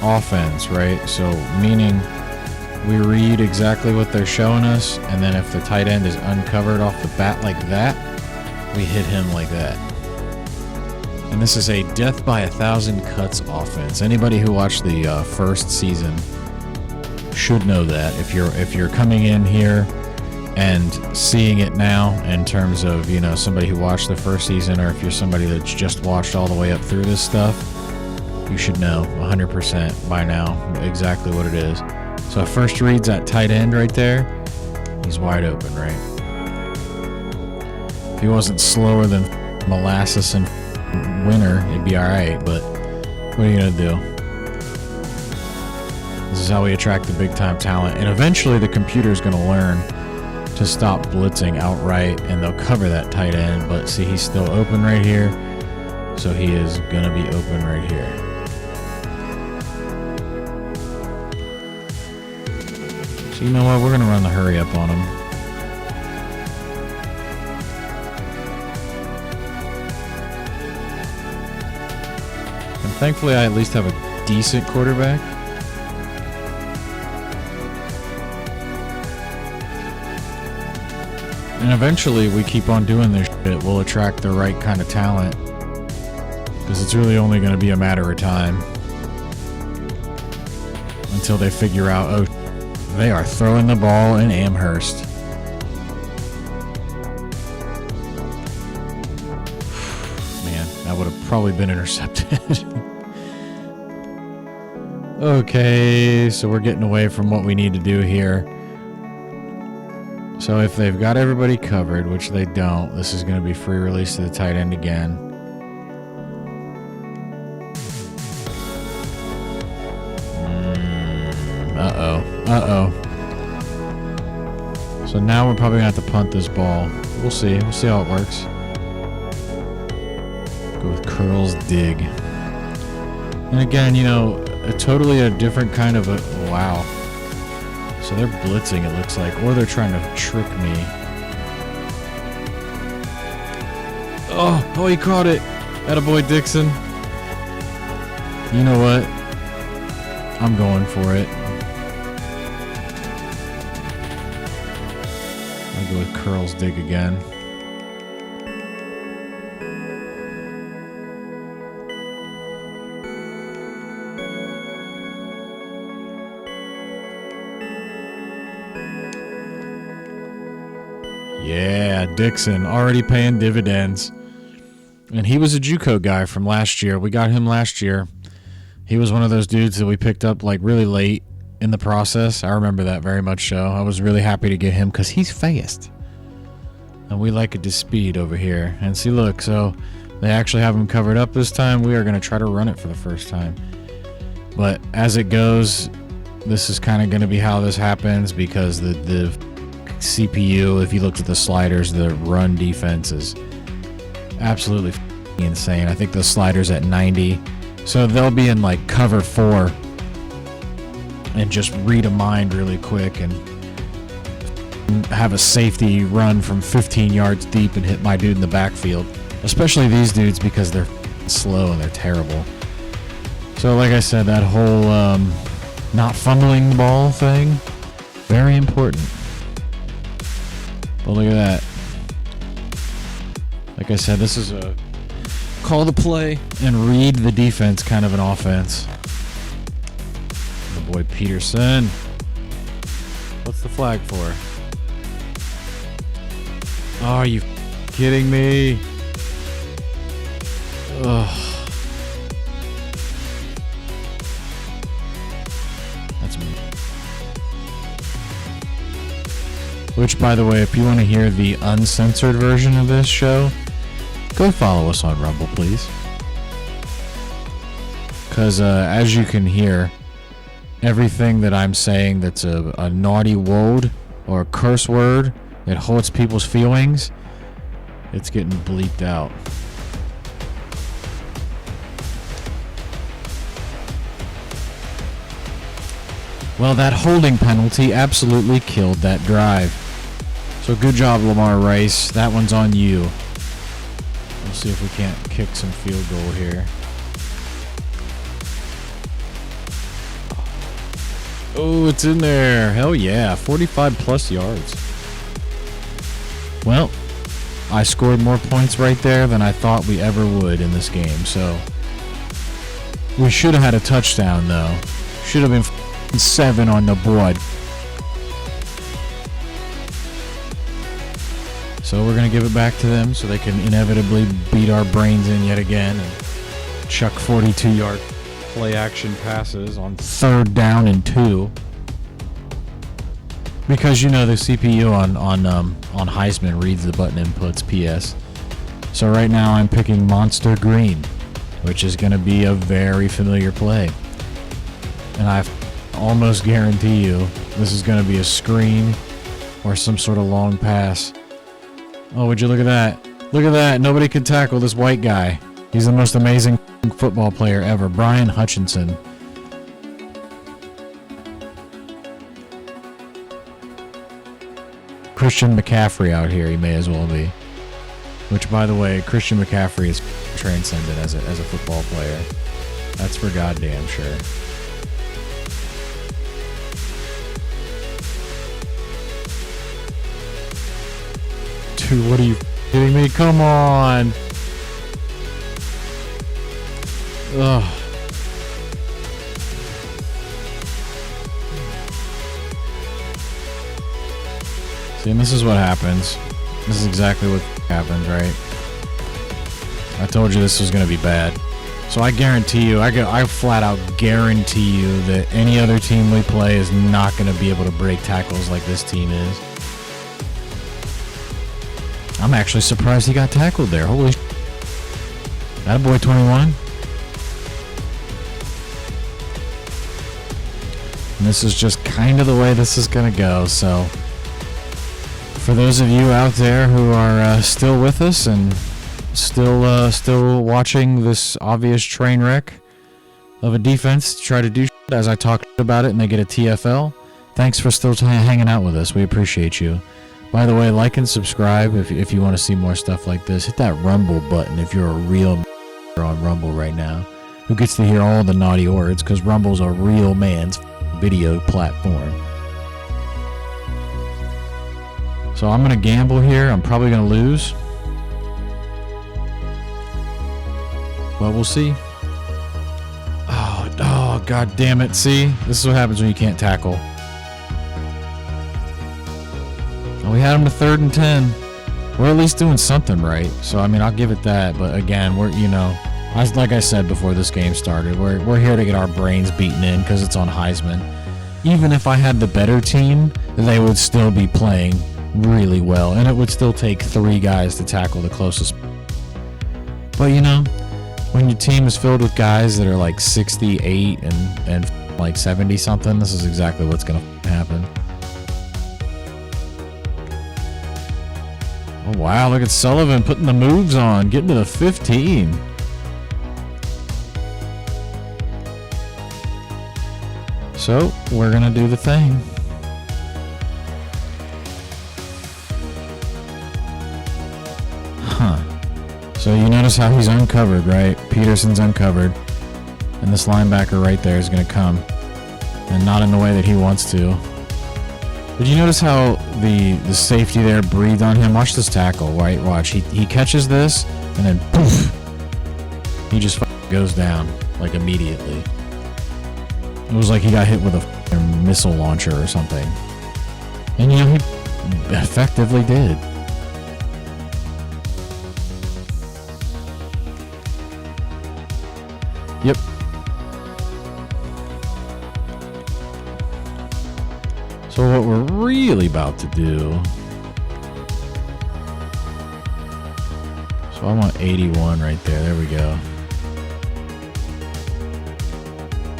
offense, right? So meaning we read exactly what they're showing us, and then if the tight end is uncovered off the bat like that, we hit him like that. And this is a death by 1,000 cuts offense. Anybody who watched the first season should know that. If you're coming in here and seeing it now in terms of, you know, somebody who watched the first season, or if you're somebody that's just watched all the way up through this stuff, you should know 100% by now exactly what it is. So first reads that tight end right there. He's wide open, right? If he wasn't slower than molasses and winter, it'd be all right. But what are you gonna do? This is how we attract the big-time talent. And eventually the computer's going to learn to stop blitzing outright, and they'll cover that tight end. But see, he's still open right here. So he is going to be open right here. So you know what? We're going to run the hurry up on him. And thankfully I at least have a decent quarterback. And eventually, we keep on doing this shit, we'll attract the right kind of talent. Because it's really only going to be a matter of time. Until they figure out, oh, they are throwing the ball in Amherst. Man, that would have probably been intercepted. Okay, so we're getting away from what we need to do here. So if they've got everybody covered, which they don't, this is going to be free release to the tight end again. Uh-oh. So now we're probably going to have to punt this ball. We'll see. We'll see how it works. Go with Curl's dig. And again, you know, totally a different kind of a... Wow. So they're blitzing, it looks like, or they're trying to trick me. Oh, he caught it. Attaboy Dixon. You know what? I'm going for it. I'll go with Curl's dig again. Yeah, Dixon, already paying dividends. And he was a JUCO guy from last year. We got him last year. He was one of those dudes that we picked up like really late in the process. I remember that very much so. I was really happy to get him because he's fast. And we like it to speed over here. And see, look, so they actually have him covered up this time. We are going to try to run it for the first time. But as it goes, this is kind of going to be how this happens because the CPU, if you looked at the sliders, the run defense is absolutely insane. I think the slider's at 90. So they'll be in like cover 4 and just read a mind really quick and have a safety run from 15 yards deep and hit my dude in the backfield. Especially these dudes because they're slow and they're terrible. So like I said, that whole not fumbling the ball thing, very important. But look at that. Like I said, this is a call the play and read the defense kind of an offense. The boy Peterson. What's the flag for? Oh, are you kidding me? Ugh. Which, by the way, if you want to hear the uncensored version of this show, go follow us on Rumble, please. Because as you can hear, everything that I'm saying that's a naughty word or a curse word that hurts people's feelings, it's getting bleeped out. Well, that holding penalty absolutely killed that drive. So good job, Lamar Rice. That one's on you. We'll see if we can't kick some field goal here. Oh, it's in there. Hell yeah. 45 plus yards. Well, I scored more points right there than I thought we ever would in this game. So we should have had a touchdown, though. Should have been 7 on the board. So we're going to give it back to them so they can inevitably beat our brains in yet again and chuck 42-yard play action passes on 3rd down and 2. Because, you know, the CPU on Heisman reads the button inputs, PS. So right now I'm picking Monster Green, which is going to be a very familiar play. And I almost guarantee you this is going to be a screen or some sort of long pass. Oh, would you look at that? Look at that. Nobody could tackle this white guy. He's the most amazing football player ever. Brian Hutchinson. Christian McCaffrey out here, he may as well be. Which, by the way, Christian McCaffrey is transcendent as a football player. That's for goddamn sure. Dude, what are you kidding me? Come on! Ugh. See, and this is what happens. This is exactly what happens, right? I told you this was going to be bad. So I guarantee you, I flat out guarantee you that any other team we play is not going to be able to break tackles like this team is. I'm actually surprised he got tackled there. Holy shit. That boy 21. And this is just kind of the way this is going to go. So for those of you out there who are still with us and still watching this obvious train wreck of a defense to try to do shit as I talk about it and they get a TFL, thanks for still hanging out with us. We appreciate you. By the way, like and subscribe if you want to see more stuff like this. Hit that Rumble button if you're a real on Rumble right now who gets to hear all the naughty words, because Rumble's a real man's video platform. So I'm going to gamble here. I'm probably going to lose. But we'll see. Oh, god damn it. See? This is what happens when you can't tackle. We had him to 3rd and 10. We're at least doing something right. So, I mean, I'll give it that. But again, we're, you know, Like I said before this game started, we're here to get our brains beaten in because it's on Heisman. Even if I had the better team, they would still be playing really well, and it would still take 3 guys to tackle the closest. But you know, when your team is filled with guys that are like 68 and like 70 something, this is exactly what's gonna happen. Oh wow, look at Sullivan putting the moves on, getting to the 15. So we're gonna do the thing. Huh. So you notice how he's uncovered, right? Peterson's uncovered. And this linebacker right there is going to come. And not in the way that he wants to. Did you notice how the safety there breathed on him? Watch this tackle, right? Watch. He catches this, and then poof! He just goes down, like immediately. It was like he got hit with a missile launcher or something. And you know, he effectively did. Yep. So what we're really about to do... So I want 81 right there. There we go.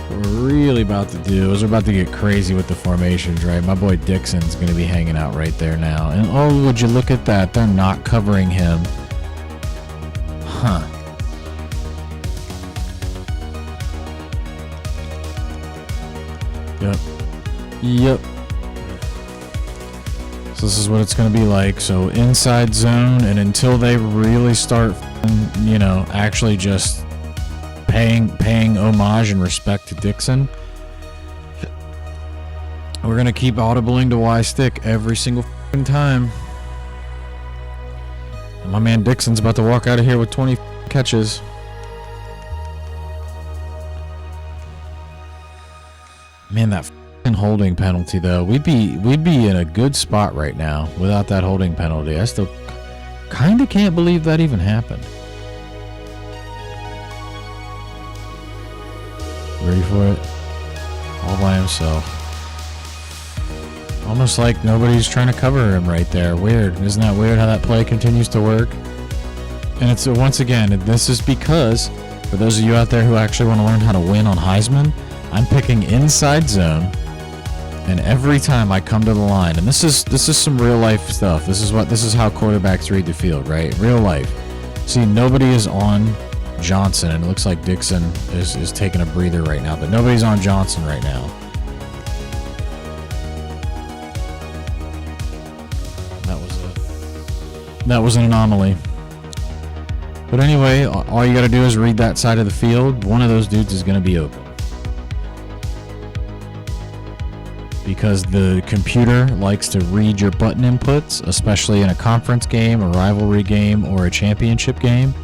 What we're really about to do is we're about to get crazy with the formations, right? My boy Dixon's going to be hanging out right there now. And oh, would you look at that? They're not covering him. Huh. Yep. So this is what it's going to be like. So inside zone, and until they really start, you know, actually just paying homage and respect to Dixon, we're going to keep audibling to Y stick every single time. And my man Dixon's about to walk out of here with 20 catches. Man, that holding penalty though, we'd be in a good spot right now without that holding penalty. I still kind of can't believe that even happened. Ready for it? All by himself. Almost like nobody's trying to cover him right there. Weird. Isn't that weird how that play continues to work? And it's once again, this is because for those of you out there who actually want to learn how to win on Heisman, I'm picking inside zone. And every time I come to the line, and this is some real life stuff. This is how quarterbacks read the field, right? Real life. See, nobody is on Johnson, and it looks like Dixon is taking a breather right now, but nobody's on Johnson right now. That was an anomaly. But anyway, all you got to do is read that side of the field. One of those dudes is going to be open. Because the computer likes to read your button inputs, especially in a conference game, a rivalry game, or a championship game.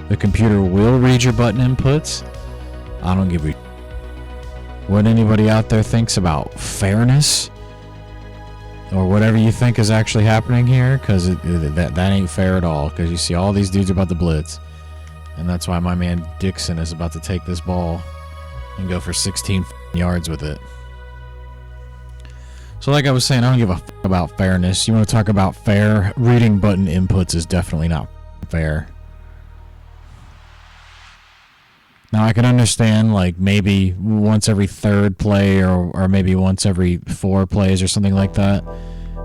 The computer will read your button inputs. I don't give a what anybody out there thinks about fairness or whatever you think is actually happening here, because that ain't fair at all, because you see all these dudes about to blitz, and that's why my man Dixon is about to take this ball and go for 16 yards with it. So like I was saying, I don't give a f about fairness. You want to talk about fair? Reading button inputs is definitely not fair. Now I can understand like maybe once every third play or maybe once every 4 plays or something like that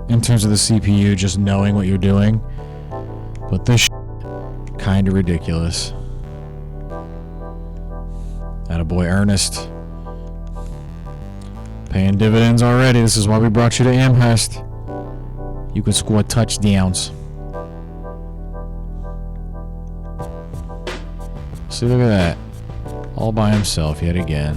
in terms of the CPU just knowing what you're doing. But this kind of ridiculous. Attaboy Ernest. Paying dividends already. This is why we brought you to Amherst. You can score touchdowns. See, look at that. All by himself yet again.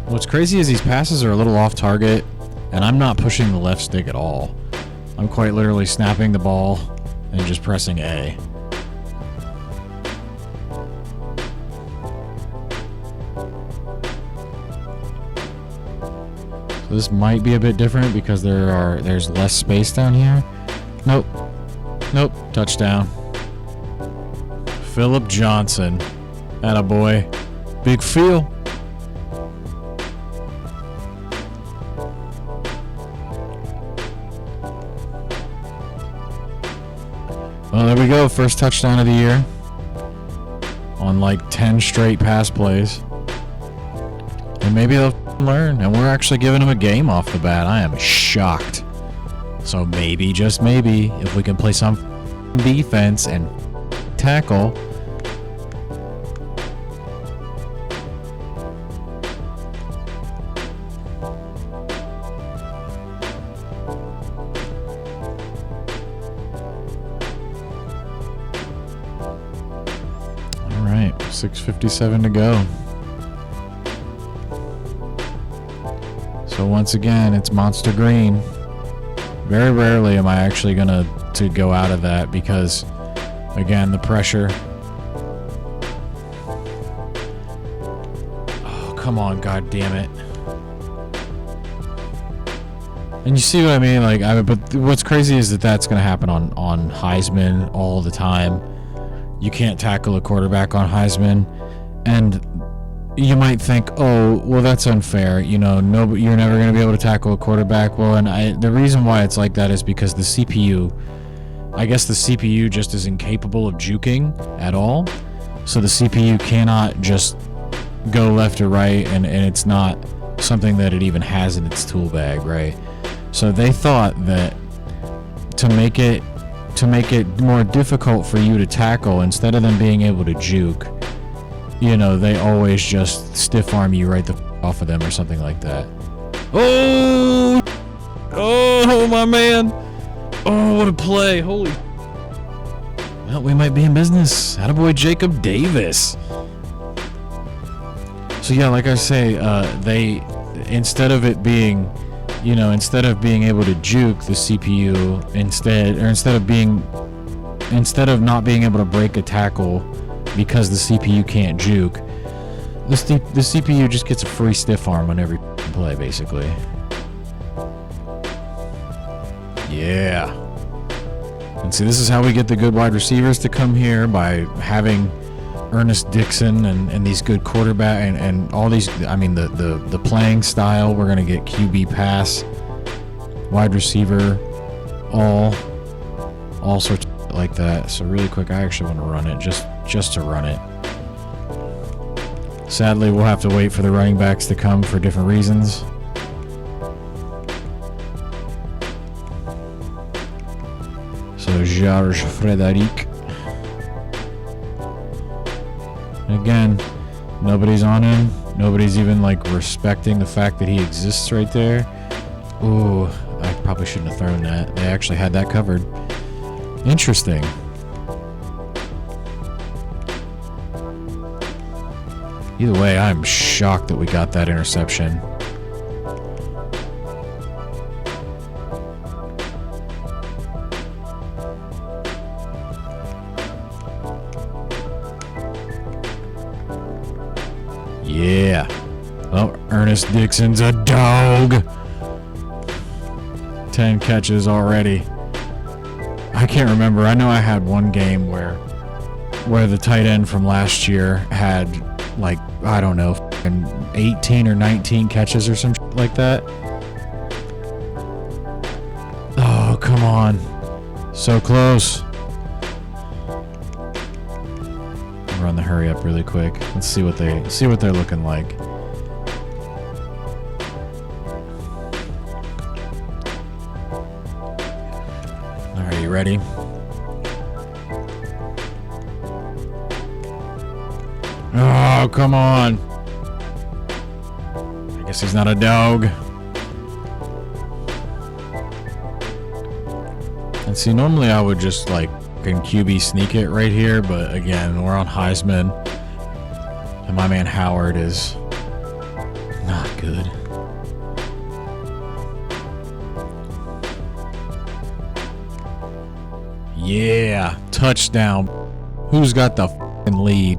What's crazy is these passes are a little off target, and I'm not pushing the left stick at all. I'm quite literally snapping the ball and just pressing A. So this might be a bit different because there's less space down here. Nope. Nope. Touchdown. Philip Johnson. Attaboy. Big feel. Well, there we go. First touchdown of the year. On like 10 straight pass plays. And maybe they'll learn. And we're actually giving them a game off the bat. I am shocked. So maybe, just maybe, if we can play some defense and tackle. All right, 6:57 to go. So once again, it's monster green. Very rarely am I actually gonna go out of that because, again, the pressure. Oh, come on, god damn it. And you see what I mean? Like, but what's crazy is that that's gonna happen on Heisman all the time. You can't tackle a quarterback on Heisman, and you might think, oh, well, that's unfair. You know, no, you're never going to be able to tackle a quarterback. Well, and the reason why it's like that is because the CPU, I guess the CPU just is incapable of juking at all. So the CPU cannot just go left or right, and it's not something that it even has in its tool bag, right? So they thought that to make it more difficult for you to tackle, instead of them being able to juke, you know, they always just stiff arm you right the off of them or something like that. Oh! Oh, my man! Oh, what a play! Holy! Well, we might be in business. Attaboy Jacob Davis. So yeah, like I say, they, instead of it being, you know, instead of being able to juke the CPU, instead of not being able to break a tackle because the CPU can't juke, the CPU just gets a free stiff arm on every play, basically. Yeah. And see, this is how we get the good wide receivers to come here, by having Ernest Dixon and these good quarterback and all these, I mean, the playing style. We're going to get QB pass, wide receiver, all sorts of like that. So really quick, I actually want to run it just to run it. Sadly, we'll have to wait for the running backs to come for different reasons. So Georges Frederic. Again, nobody's on him. Nobody's even like respecting the fact that he exists right there. Ooh, I probably shouldn't have thrown that. They actually had that covered. Interesting. Either way, I'm shocked that we got that interception. Yeah. Well, Ernest Dixon's a dog. 10 catches already. I can't remember. I know I had one game where the tight end from last year had, like, I don't know, 18 or 19 catches or some shit like that. Oh, come on. So close. Run the hurry up really quick. Let's see what they're looking like. All right, you ready? Oh, come on. I guess he's not a dog. And see, normally I would just like QB sneak it right here, but again, we're on Heisman, and my man Howard is not good. Yeah, touchdown. Who's got the f***ing lead?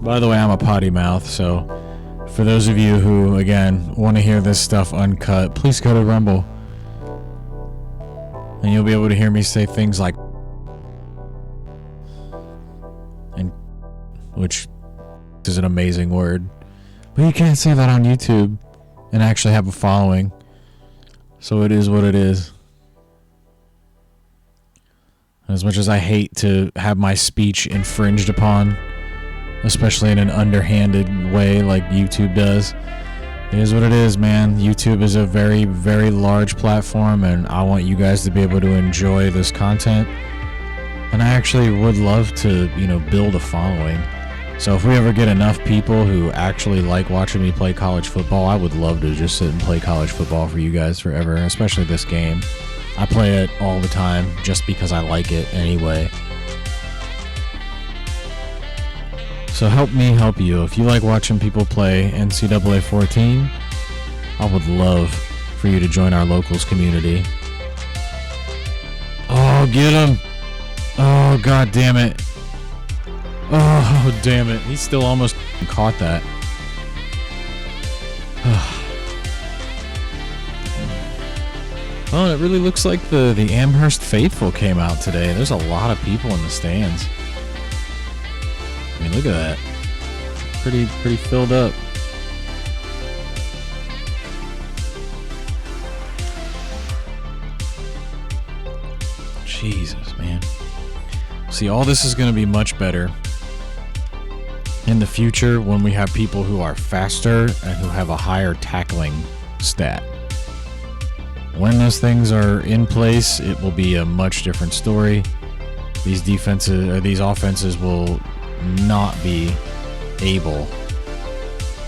By the way, I'm a potty mouth, so For those of you who, again, want to hear this stuff uncut, please go to Rumble. And you'll be able to hear me say things like and which is an amazing word. But you can't say that on YouTube and actually have a following. So it is what it is. As much as I hate to have my speech infringed upon, especially in an underhanded way like YouTube does, it is what it is, man. YouTube is a very, very large platform, and I want you guys to be able to enjoy this content. And I actually would love to, build a following. So if we ever get enough people who actually like watching me play college football, I would love to just sit and play college football for you guys forever, especially this game. I play it all the time just because I like it anyway. So help me help you. If you like watching people play NCAA 14, I would love for you to join our locals community. Oh, get him! Oh, god damn it. Oh, damn it. He still almost caught that. Oh, it really looks like the Amherst faithful came out today. There's a lot of people in the stands. I mean, look at that. Pretty filled up. Jesus, man. See, all this is going to be much better in the future when we have people who are faster and who have a higher tackling stat. When those things are in place, it will be a much different story. These defenses or these offenses will not be able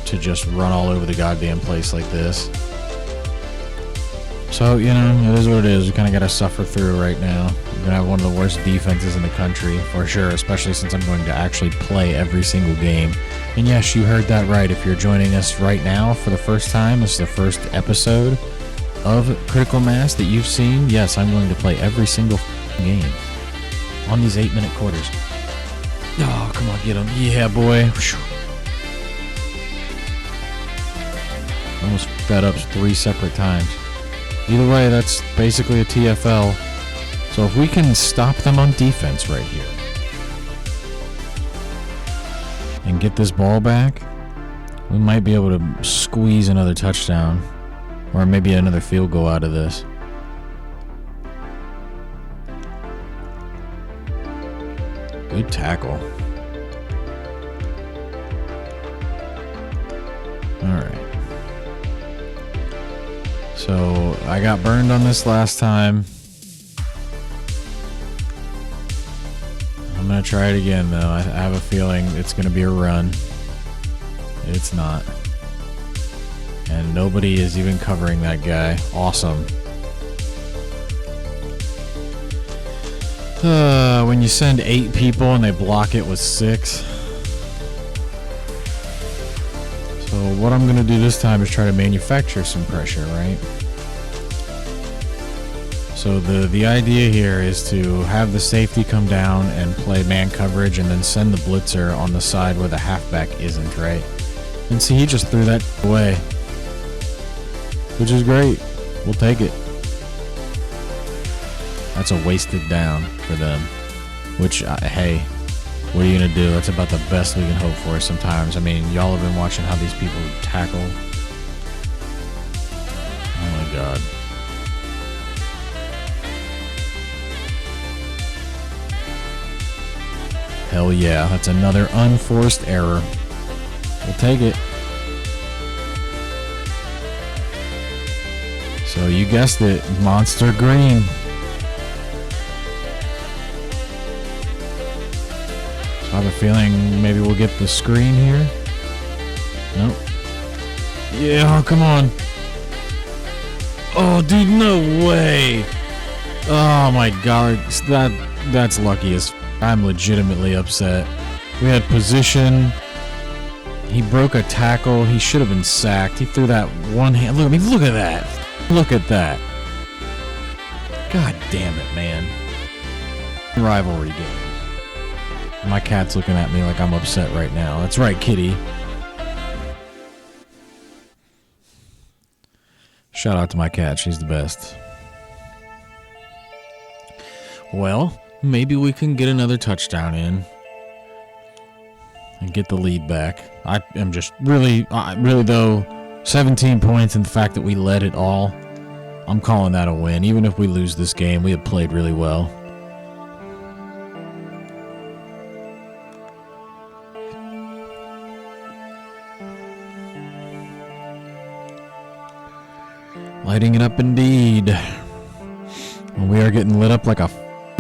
to just run all over the goddamn place like this. So, it is what it is. We kind of got to suffer through right now. We're going to have one of the worst defenses in the country, for sure, especially since I'm going to actually play every single game. And yes, you heard that right. If you're joining us right now for the first time, this is the first episode of Critical Mass that you've seen. Yes, I'm going to play every single game on these 8-minute quarters. Oh, come on, get him. Yeah, boy. Almost fed up 3 separate times. Either way, that's basically a TFL. So if we can stop them on defense right here and get this ball back, we might be able to squeeze another touchdown or maybe another field goal out of this. Good tackle. Alright. So, I got burned on this last time. I'm going to try it again, though. I have a feeling it's going to be a run. It's not. And nobody is even covering that guy. Awesome. When you send 8 people and they block it with 6. So what I'm going to do this time is try to manufacture some pressure, right? So the idea here is to have the safety come down and play man coverage and then send the blitzer on the side where the halfback isn't, right? And see, he just threw that away. Which is great. We'll take it. That's a wasted down for them. Which, hey, what are you going to do? That's about the best we can hope for sometimes. I mean, y'all have been watching how these people tackle. Oh my god. Hell yeah, that's another unforced error. We'll take it. So you guessed it, Monster Green. So I have a feeling maybe we'll get the screen here. Nope. Yeah, oh, come on. Oh, dude, no way. Oh my god, that's lucky as f. I'm legitimately upset. We had position. He broke a tackle. He should have been sacked. He threw that one hand. Look, I mean, look at that. Look at that. God damn it, man. Rivalry game. My cat's looking at me like I'm upset right now. That's right, kitty. Shout out to my cat. She's the best. Well, maybe we can get another touchdown in and get the lead back. I am just really though, 17 points and the fact that we led it all, I'm calling that a win. Even if we lose this game, we have played really well. Lighting it up indeed. Well, we are getting lit up like a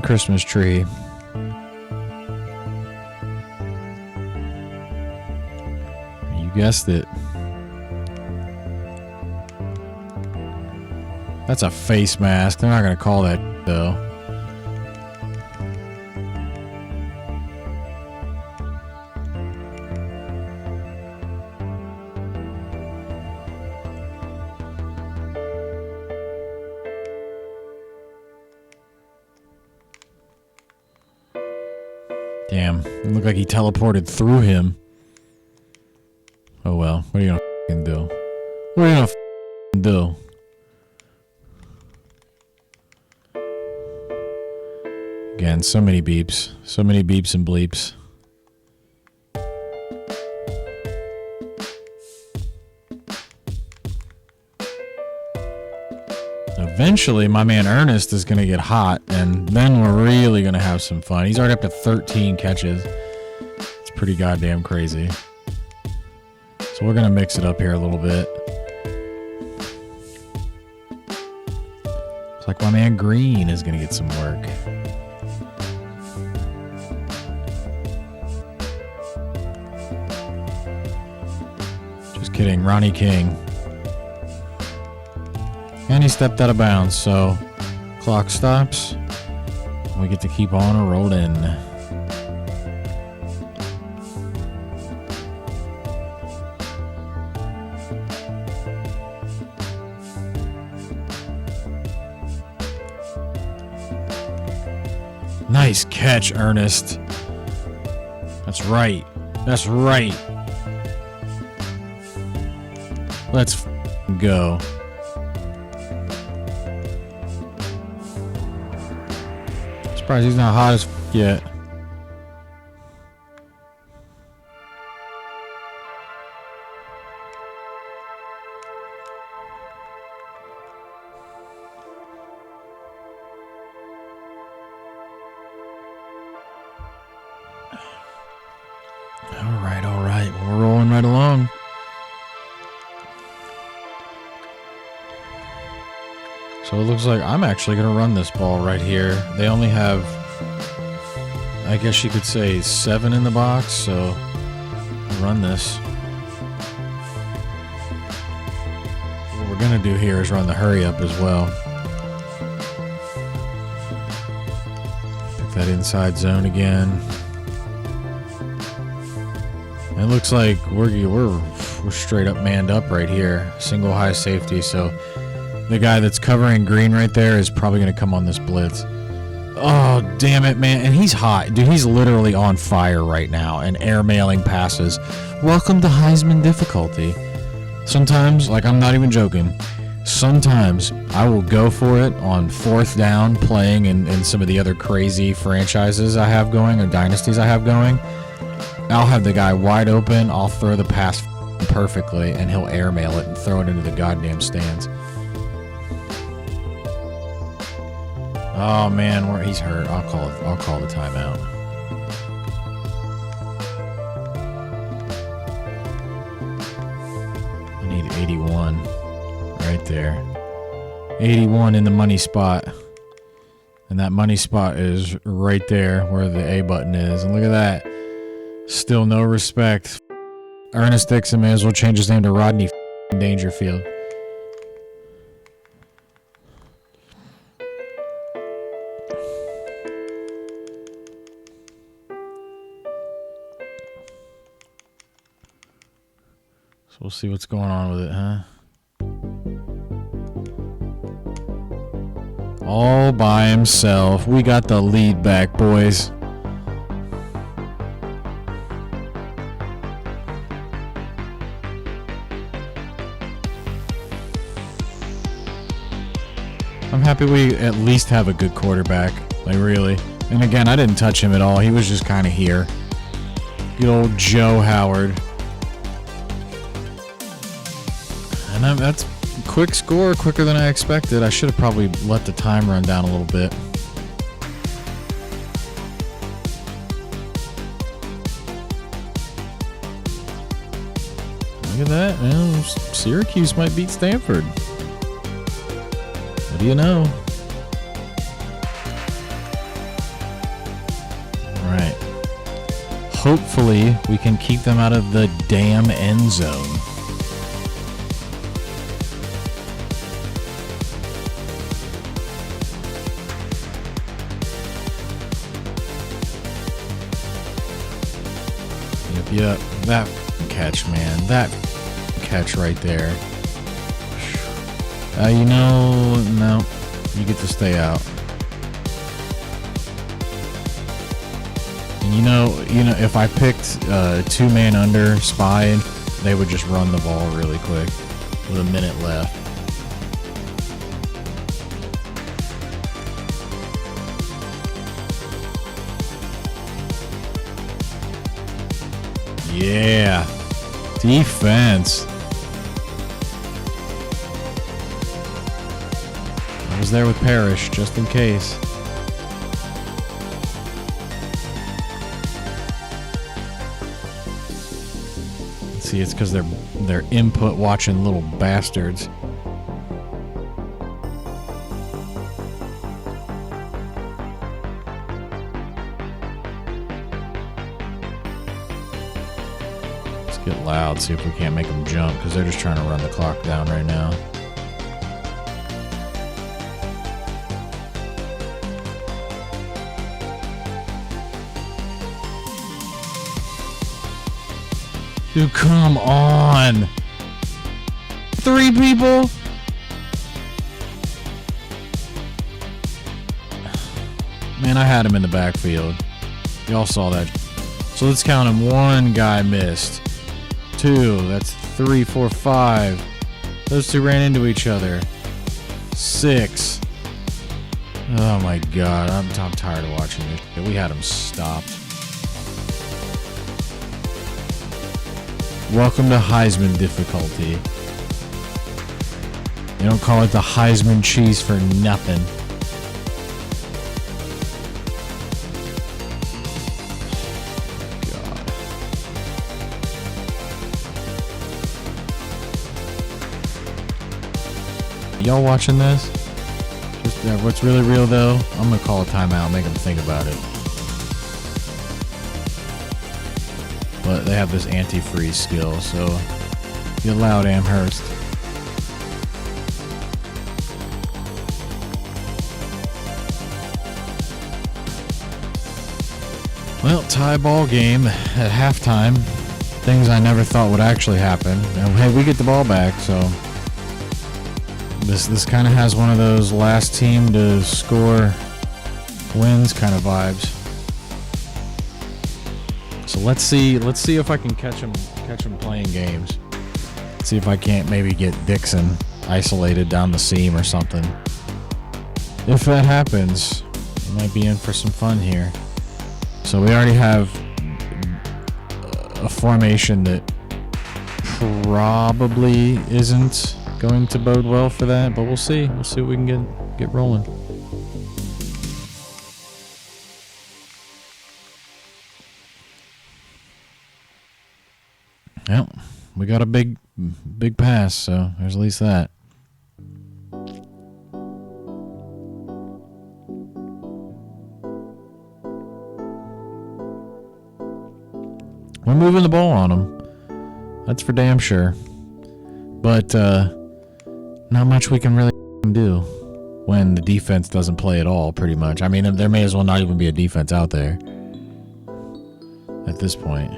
Christmas tree. You guessed it. That's a face mask. They're not going to call that though. Damn, it looked like he teleported through him. Oh well, what are you gonna f***ing do? What are you gonna f***ing do? Again, so many beeps and bleeps. Eventually, my man Ernest is going to get hot, and then we're really going to have some fun. He's already up to 13 catches. It's pretty goddamn crazy. So we're going to mix it up here a little bit. It's like my man Green is going to get some work. Just kidding, Ronnie King. And he stepped out of bounds, so clock stops. We get to keep on rolling. Nice catch, Ernest. That's right. That's right. Let's go. Surprised he's not hot as yet. All right. We're rolling right along. So it looks like I'm actually going to run this ball right here. They only have, I guess you could say, 7 in the box, so I'll run this. What we're going to do here is run the hurry up as well. Pick that inside zone again. It looks like we're straight up manned up right here. Single high safety, so the guy that's covering Green right there is probably going to come on this blitz. Oh, damn it, man. And he's hot. Dude, he's literally on fire right now and airmailing passes. Welcome to Heisman difficulty. Sometimes, like, I'm not even joking, sometimes I will go for it on 4th down playing in some of the other crazy franchises I have going or dynasties I have going. I'll have the guy wide open. I'll throw the pass perfectly, and he'll airmail it and throw it into the goddamn stands. Oh man, he's hurt. I'll call the timeout. I need 81 right there. 81 in the money spot. And that money spot is right there where the A button is. And look at that. Still no respect. Ernest Dixon may as well change his name to Rodney Dangerfield. So we'll see what's going on with it, huh? All by himself. We got the lead back, boys. I'm happy we at least have a good quarterback. Like, really. And again, I didn't touch him at all. He was just kind of here. Good old Joe Howard. And that's a quick score, quicker than I expected. I should have probably let the time run down a little bit. Look at that. Man, Syracuse might beat Stanford. What do you know? Right. Hopefully, we can keep them out of the damn end zone. Yep, that catch, man. That catch right there. You know, no. You get to stay out. And you know, if I picked two-man under spy, they would just run the ball really quick with a minute left. Yeah. Defense. I was there with Parrish, just in case. See, it's because they're input watching little bastards. Get loud, see if we can't make them jump, because they're just trying to run the clock down right now. Dude, come on! 3 people? Man, I had him in the backfield. Y'all saw that. So let's count him. 1 guy missed. 2, that's 3, 4, 5. Those 2 ran into each other. 6. Oh my god, I'm tired of watching this shit. We had them stopped. Welcome to Heisman difficulty. They don't call it the Heisman cheese for nothing. Y'all watching this? Just what's really real though, I'm gonna call a timeout, make them think about it. But they have this anti-freeze skill, so get loud, Amherst. Well, tie ball game at halftime. Things I never thought would actually happen. And hey, we get the ball back, so This kind of has one of those last team to score wins kind of vibes. So let's see if I can catch him playing games. See if I can't maybe get Dixon isolated down the seam or something. If that happens, we might be in for some fun here. So we already have a formation that probably isn't going to bode well for that, but we'll see. We'll see what we can get rolling. Yep, we got a big pass, so there's at least that. We're moving the ball on them. That's for damn sure. But not much we can really do when the defense doesn't play at all, pretty much. I mean, there may as well not even be a defense out there at this point.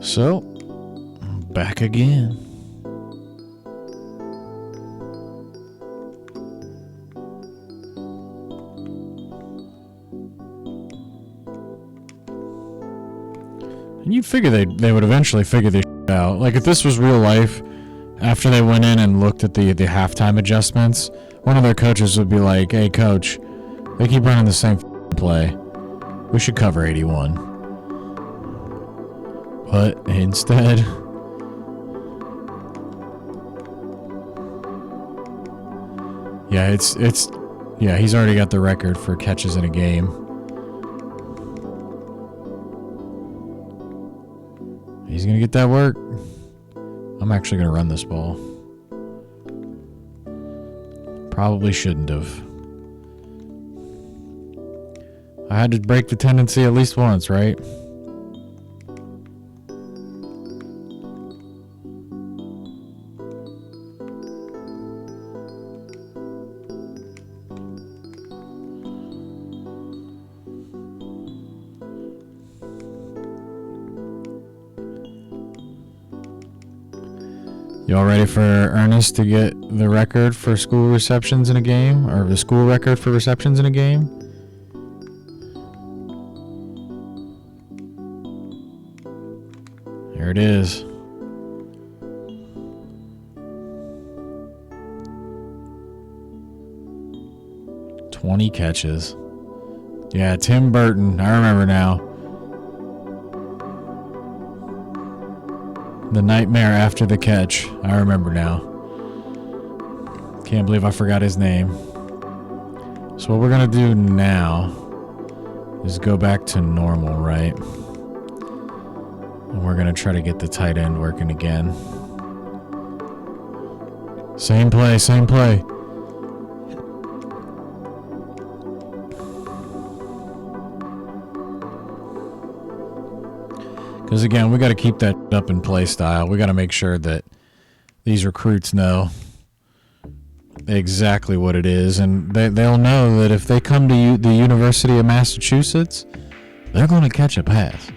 So, back again. And you'd figure they would eventually figure this shit out. Like, if this was real life, after they went in and looked at the halftime adjustments, one of their coaches would be like, hey, coach, they keep running the same play. We should cover 81. But instead... Yeah, yeah, he's already got the record for catches in a game. He's gonna get that work. I'm actually gonna run this ball. Probably shouldn't have. I had to break the tendency at least once, right? Y'all ready for Ernest to get the record for school receptions in a game? Or the school record for receptions in a game? There it is. "20 catches. Yeah, Tim Burton. I remember now. The nightmare after the catch. I remember now. Can't believe I forgot his name. So what we're gonna do now is go back to normal, right? And we're gonna try to get the tight end working again. Same play, same play. Because again, we got to keep that up in play style. We got to make sure that these recruits know exactly what it is, and they'll know that if they come to the University of Massachusetts, they're going to catch a pass.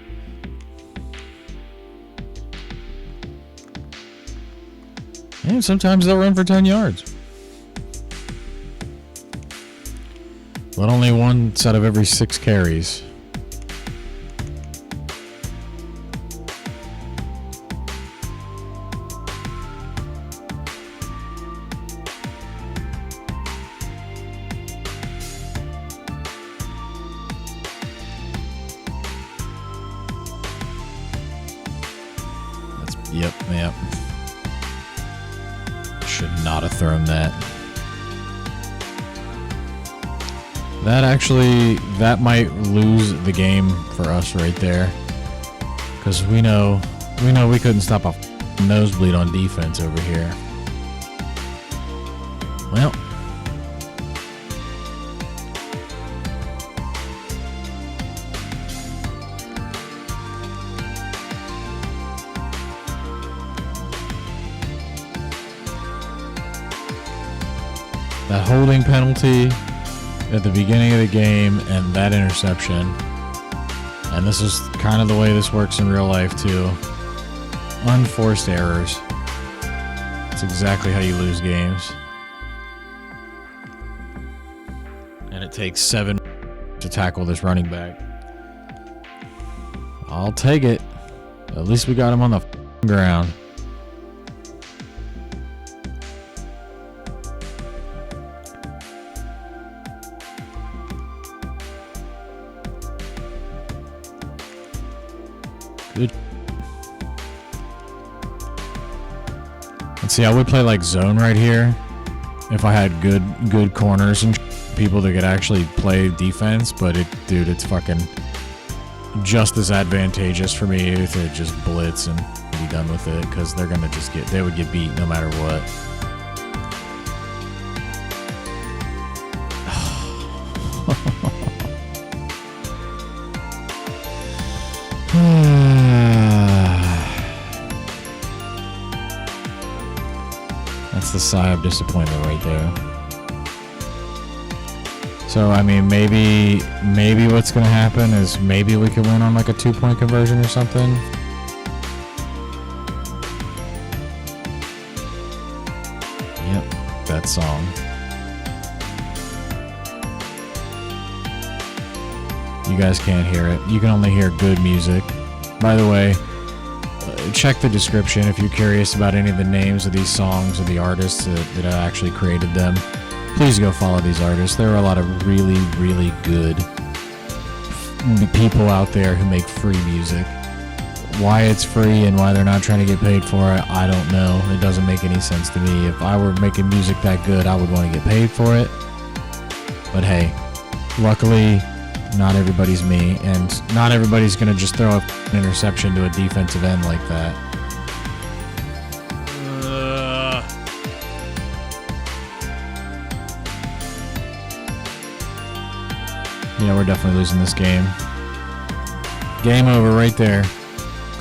And sometimes they'll run for 10 yards. But only one set of every 6 carries. Yep. Should not have thrown that. That might lose the game for us right there. Because we know we couldn't stop a nosebleed on defense over here. Well. That holding penalty at the beginning of the game and that interception. And this is kind of the way this works in real life too. Unforced errors. That's exactly how you lose games. And it takes 7 to tackle this running back. I'll take it. At least we got him on the ground. Good. Let's see, I would play like zone right here if I had good corners and people that could actually play defense, but dude, it's fucking just as advantageous for me to just blitz and be done with it, because they're gonna they would get beat no matter what. That's the sigh of disappointment right there. So, I mean, maybe what's going to happen is maybe we can win on like a 2-point conversion or something. Yep, that song. You guys can't hear it. You can only hear good music. By the way, check the description if you're curious about any of the names of these songs or the artists that actually created them. Please go follow these artists. There are a lot of really, really good people out there who make free music. Why it's free and why they're not trying to get paid for it, I don't know. It doesn't make any sense to me. If I were making music that good, I would want to get paid for it. But hey, luckily, not everybody's me, and not everybody's going to just throw an interception to a defensive end like that. Yeah, we're definitely losing this game. Game over right there.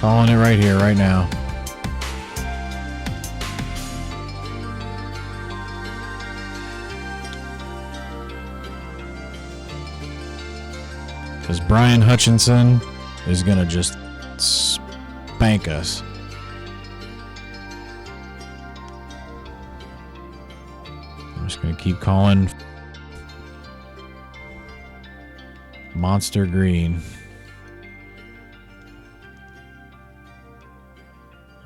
Calling it right here, right now. Because Brian Hutchinson is going to just spank us. I'm just going to keep calling Monster Green.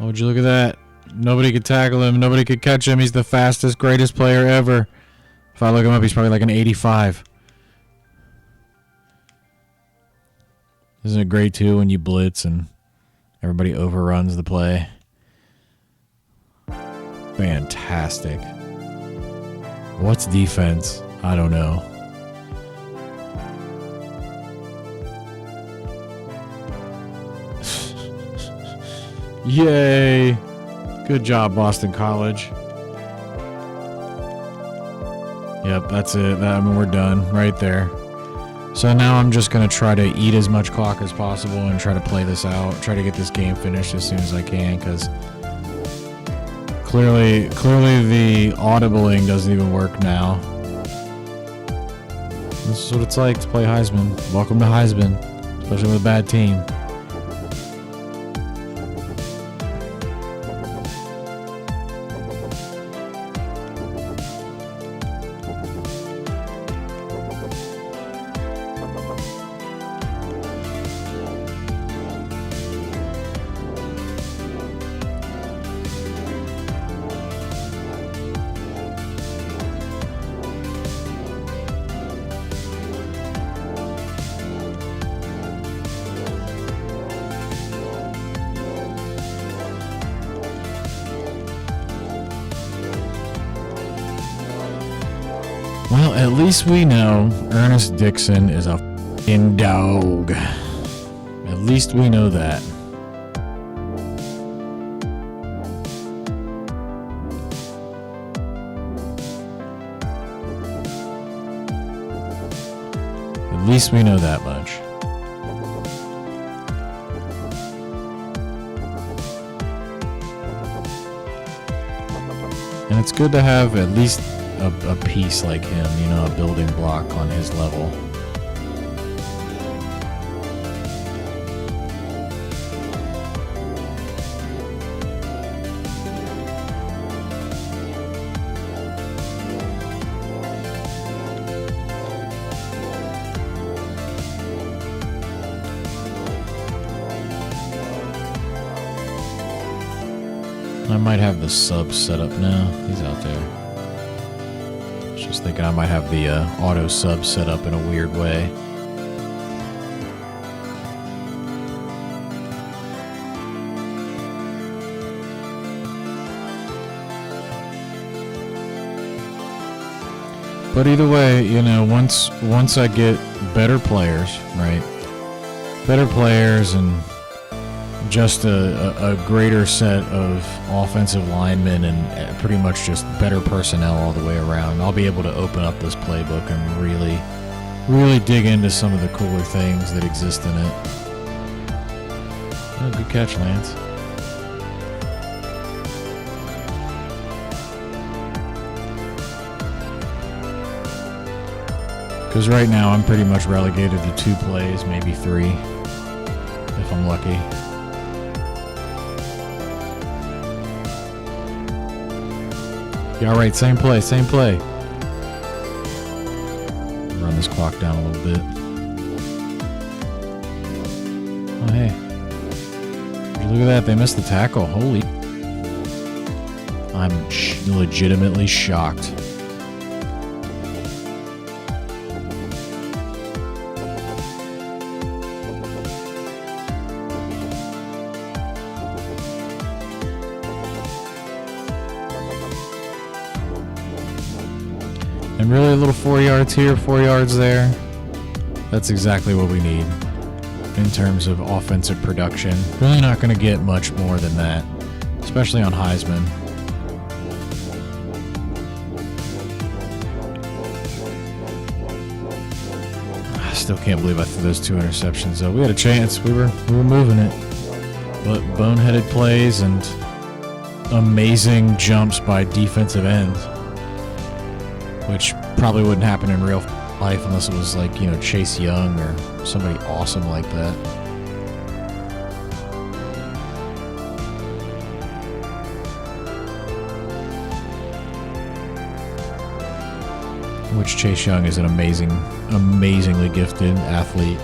Oh, would you look at that? Nobody could tackle him. Nobody could catch him. He's the fastest, greatest player ever. If I look him up, he's probably like an 85. Isn't it great, too, when you blitz and everybody overruns the play? Fantastic. What's defense? I don't know. Yay! Good job, Boston College. Yep, that's it. I mean, we're done right there. So now I'm just going to try to eat as much clock as possible and try to play this out. Try to get this game finished as soon as I can, because clearly the audibling doesn't even work now. This is what it's like to play Heisman. Welcome to Heisman, especially with a bad team. Well, at least we know Ernest Dixon is a f***ing dog. At least we know that. At least we know that much. And it's good to have at least a piece like him, you know, a building block on his level. I might have the sub set up now. He's out there. Just thinking I might have the auto sub set up in a weird way. But either way, you know, once I get better players, right? Better players and just a greater set of offensive linemen and pretty much just better personnel all the way around, I'll be able to open up this playbook and really dig into some of the cooler things that exist in it. Oh, good catch, Lance. Because right now I'm pretty much relegated to 2 plays, maybe 3, if I'm lucky. Yeah, all right, same play. Run this clock down a little bit. Oh, hey. Look at that. They missed the tackle. Holy. I'm legitimately shocked. And really a little 4 yards here, 4 yards there. That's exactly what we need in terms of offensive production. Really not going to get much more than that, especially on Heisman. I still can't believe I threw those 2 interceptions though. We had a chance. We were moving it. But boneheaded plays and amazing jumps by defensive ends, which probably wouldn't happen in real life unless it was like, you know, Chase Young or somebody awesome like that. Which Chase Young is an amazingly gifted athlete.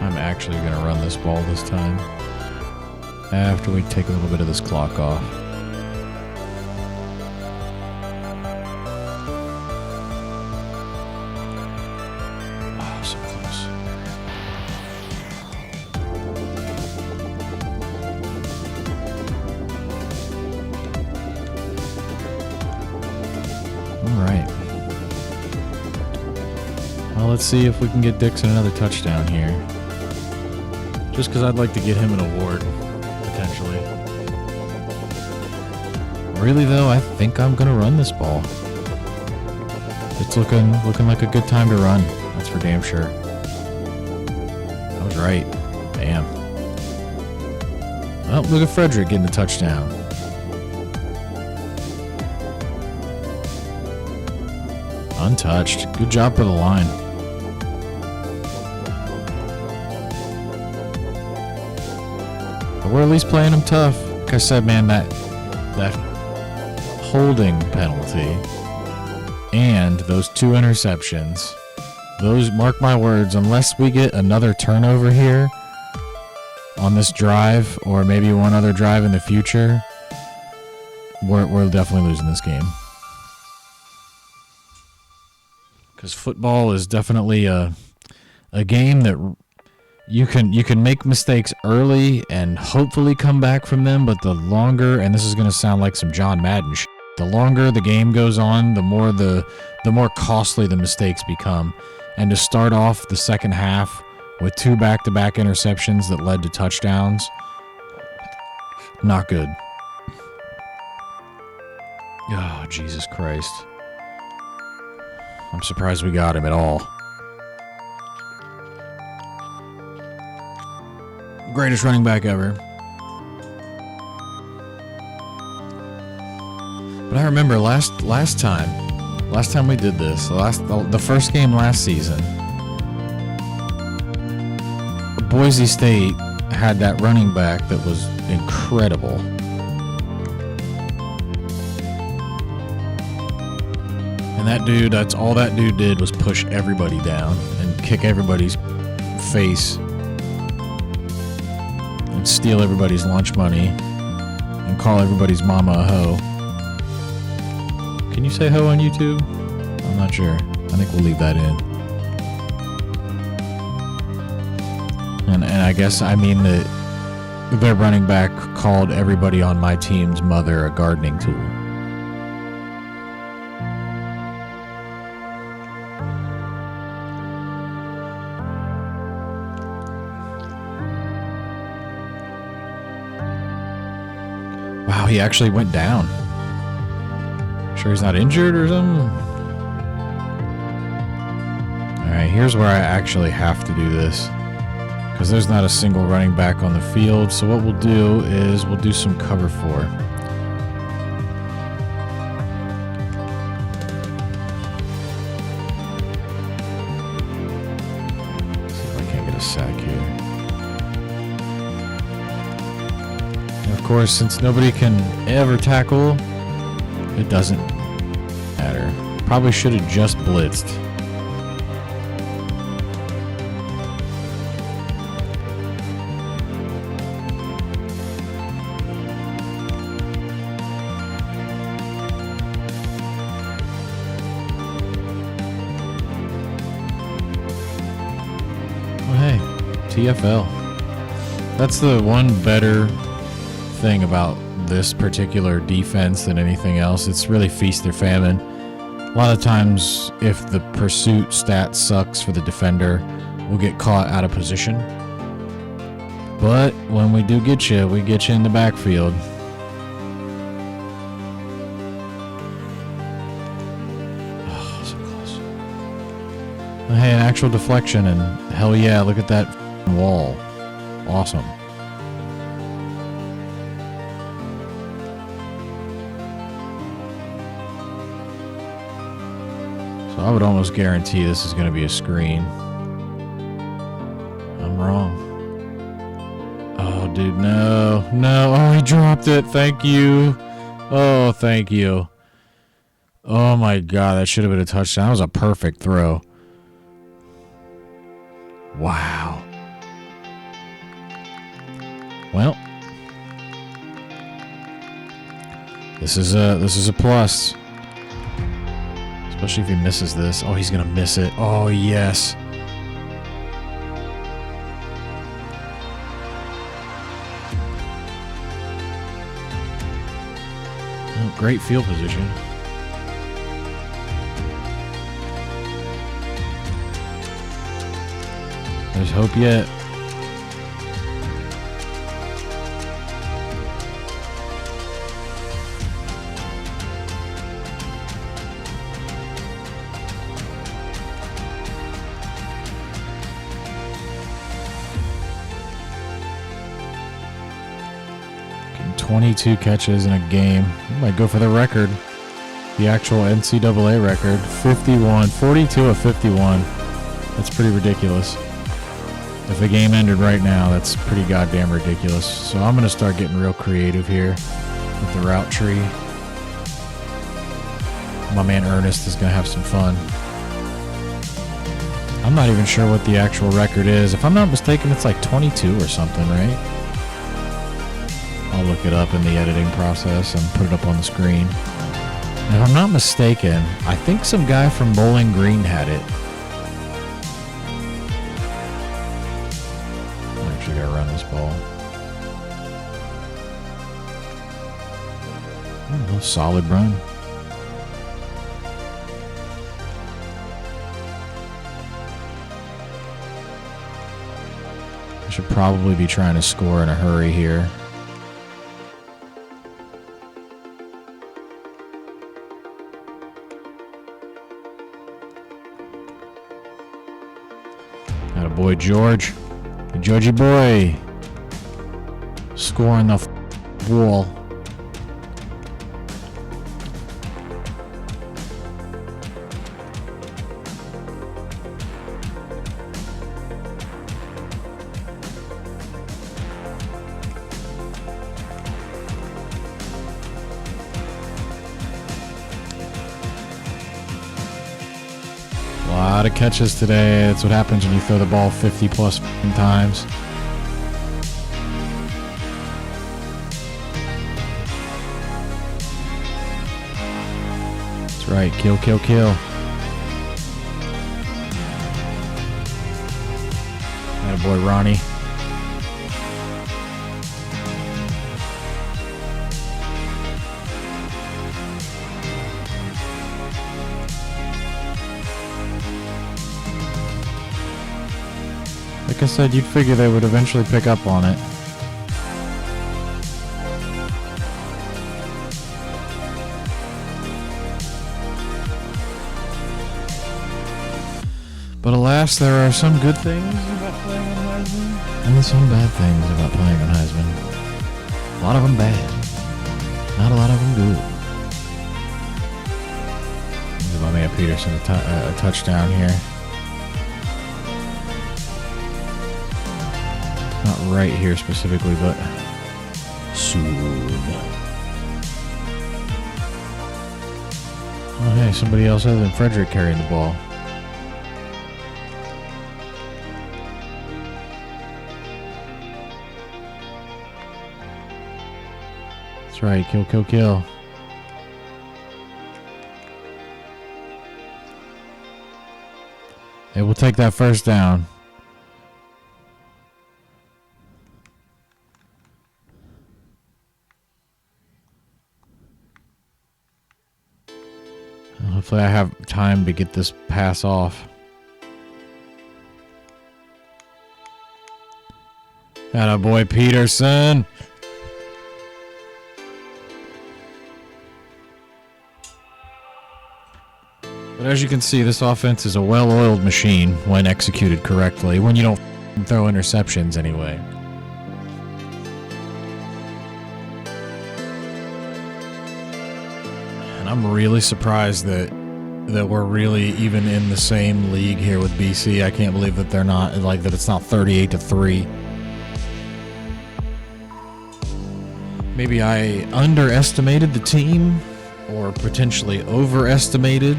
I'm actually going to run this ball this time after we take a little bit of this clock off. Oh, so close. All right. Well, let's see if we can get Dixon another touchdown here. Just because I'd like to get him an award, potentially. Really, though, I think I'm going to run this ball. It's looking like a good time to run. That's for damn sure. I was right. Bam. Well, look at Frederick getting the touchdown. Untouched. Good job for the line. We're at least playing them tough. Like I said, man, that holding penalty and those 2 interceptions, those, mark my words, unless we get another turnover here on this drive or maybe one other drive in the future, we're definitely losing this game. Because football is definitely a game that you can make mistakes early and hopefully come back from them, but the longer, and this is going to sound like some John Madden shit, the longer the game goes on, the more costly the mistakes become. And to start off the second half with 2 back-to-back interceptions that led to touchdowns, not good. Oh, Jesus Christ. I'm surprised we got him at all. Greatest running back ever. But I remember last time we did this, the first game last season, Boise State had that running back that was incredible. And that dude, that's all that dude did was push everybody down and kick everybody's face and steal everybody's lunch money and call everybody's mama a hoe. Can you say hoe on YouTube? I'm not sure. I think we'll leave that in. And I guess I mean that their running back called everybody on my team's mother a gardening tool. Wow, he actually went down. Sure he's not injured or something? Alright, here's where I actually have to do this, because there's not a single running back on the field. So what we'll do is we'll do some cover 4. sack here. And of course, since nobody can ever tackle, it doesn't matter. Probably should have just blitzed. TFL. That's the one better thing about this particular defense than anything else. It's really feast or famine. A lot of times, if the pursuit stat sucks for the defender, we'll get caught out of position. But when we do get you, we get you in the backfield. Oh, so close. Hey, an actual deflection, and hell yeah, look at that wall. Awesome. So I would almost guarantee this is going to be a screen. I'm wrong. Oh, dude, no. No. Oh, he dropped it. Thank you. Oh, thank you. Oh, my God. That should have been a touchdown. That was a perfect throw. Wow. Well, this is a plus. Especially if he misses this. Oh, he's gonna miss it. Oh, yes. Oh, great field position. There's hope yet. Getting 22 catches in a game. Might go for the record. The actual NCAA record. 42 of 51. That's pretty ridiculous. If the game ended right now, that's pretty goddamn ridiculous. So I'm going to start getting real creative here with the route tree. My man Ernest is going to have some fun. I'm not even sure what the actual record is. If I'm not mistaken, it's like 22 or something, right? I'll look it up in the editing process and put it up on the screen. And if I'm not mistaken, I think some guy from Bowling Green had it. Gotta run this ball. Oh, solid run. I should probably be trying to score in a hurry here. Attaboy, George. Georgie boy. Scoring the wall. A lot of catches today. That's what happens when you throw the ball 50 plus times. That's right. Kill, kill, kill. Attaboy, Ronnie. Like I said, you'd figure they would eventually pick up on it. But alas, there are some good things about playing on Heisman, and some bad things about playing on Heisman. A lot of them bad. Not a lot of them good. Give my man Peterson a touchdown here. not right here specifically, but soon. Oh, hey, somebody else other than Frederick carrying the ball. That's right, kill, kill, kill. Hey, we'll take that first down. Hopefully I have time to get this pass off. Atta boy Peterson. But as you can see, this offense is a well-oiled machine when executed correctly, when you don't throw interceptions anyway. And I'm really surprised that we're really even in the same league here with BC. I can't believe that they're not, like, that it's not 38-3. Maybe I underestimated the team, or potentially overestimated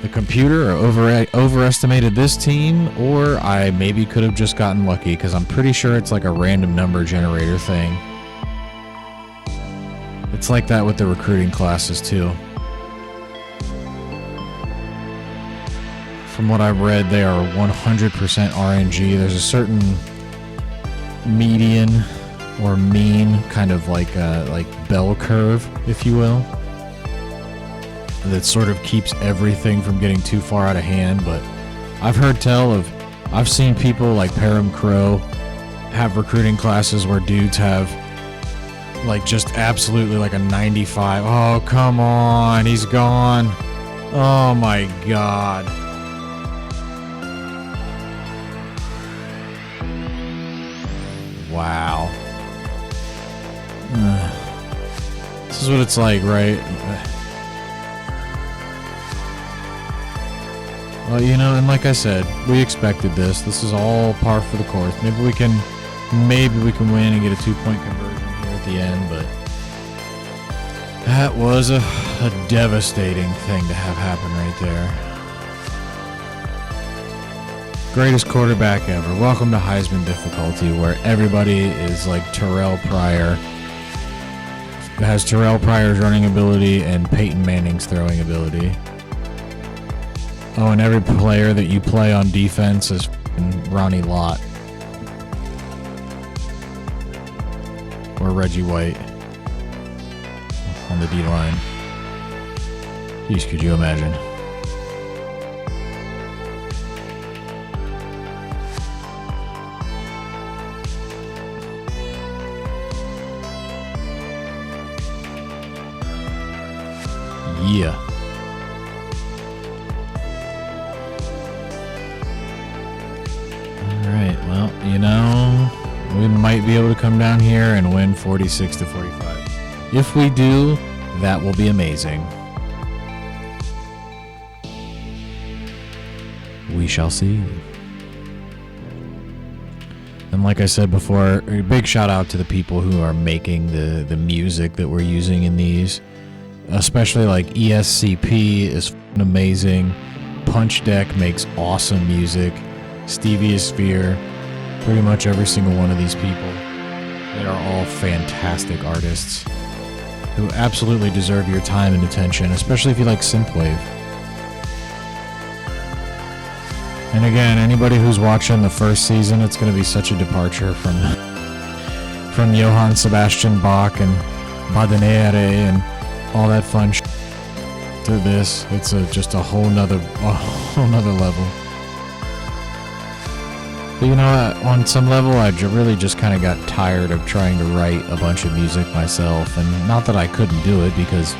the computer, or overestimated this team, or I maybe could have just gotten lucky, because I'm pretty sure it's like a random number generator thing. It's like that with the recruiting classes too. From what I've read, they are 100% RNG. There's a certain median or mean kind of like bell curve, if you will, that sort of keeps everything from getting too far out of hand. But I've seen people like Param Crow have recruiting classes where dudes have like just absolutely like a 95. Oh, come on, he's gone. Oh my god. Wow. This is what it's like, right? Well, you know, and like I said, we expected this. This is all par for the course. Maybe we can win and get a 2-point conversion here at the end, but that was a devastating thing to have happen right there. Greatest quarterback ever. Welcome to Heisman difficulty, where everybody is like Terrell Pryor. Has Terrell Pryor's running ability and Peyton Manning's throwing ability. Oh, and every player that you play on defense is Ronnie Lott. Or Reggie White on the D-line. Jeez, could you imagine? Yeah. Alright, well, you know, we might be able to come down here and win 46-45. If we do, that will be amazing. We shall see. And like I said before, a big shout out to the people who are making the music that we're using in these. Especially like ESCP is amazing. Punch Deck makes awesome music. Stevia Sphere, pretty much every single one of these people. They are all fantastic artists who absolutely deserve your time and attention, especially if you like synthwave. And again, anybody who's watching the first season, it's going to be such a departure from Johann Sebastian Bach and Badenere and all that fun to this. It's just a whole nother level. But you know what? On some level, I really just kind of got tired of trying to write a bunch of music myself. And not that I couldn't do it, because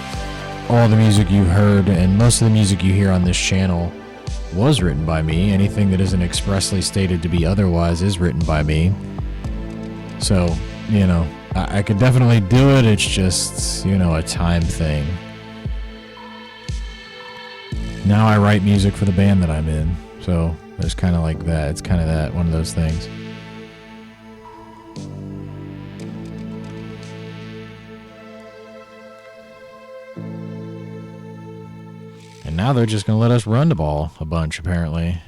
all the music you heard and most of the music you hear on this channel was written by me. Anything that isn't expressly stated to be otherwise is written by me. So, you know, I could definitely do it. It's just, you know, a time thing. Now I write music for the band that I'm in. So there's kind of like that. It's kind of that, one of those things. now they're just going to let us run the ball a bunch, apparently.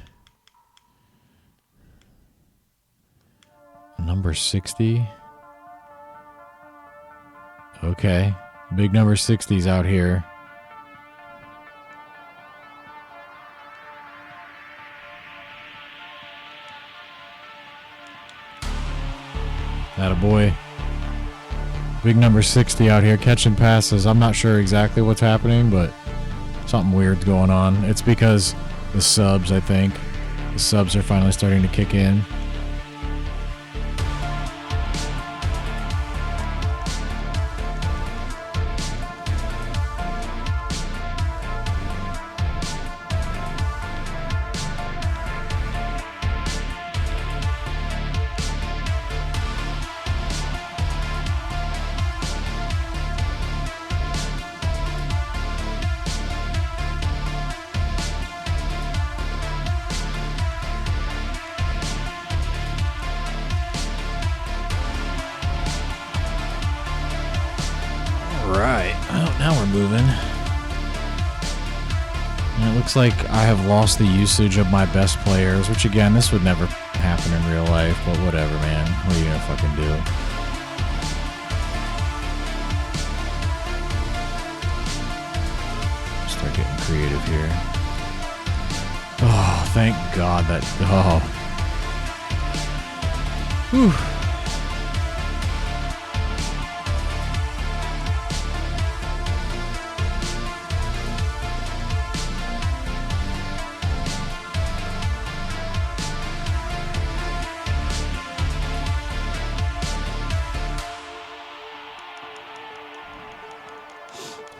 Number 60. Okay. Big number 60's out here. Attaboy. Big number 60 out here catching passes. I'm not sure exactly what's happening, but something weird's going on. It's because the subs, I think. The subs are finally starting to kick in. Now we're moving. And it looks like I have lost the usage of my best players, which again, this would never happen in real life, but whatever, man. What are you gonna fucking do? Start getting creative here. Oh, thank God that... Oh. Whew.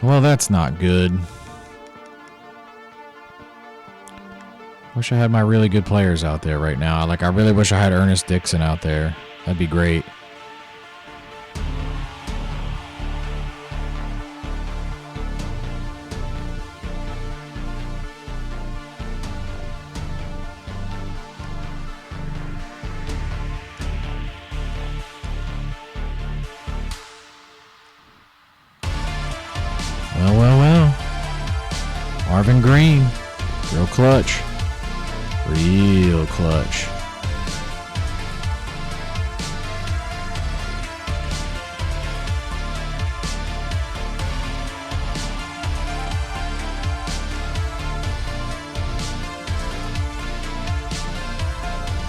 Well, that's not good. Wish I had my really good players out there right now. Like, I really wish I had Ernest Dixon out there. That'd be great. Well. Marvin Green. Real clutch. Real clutch.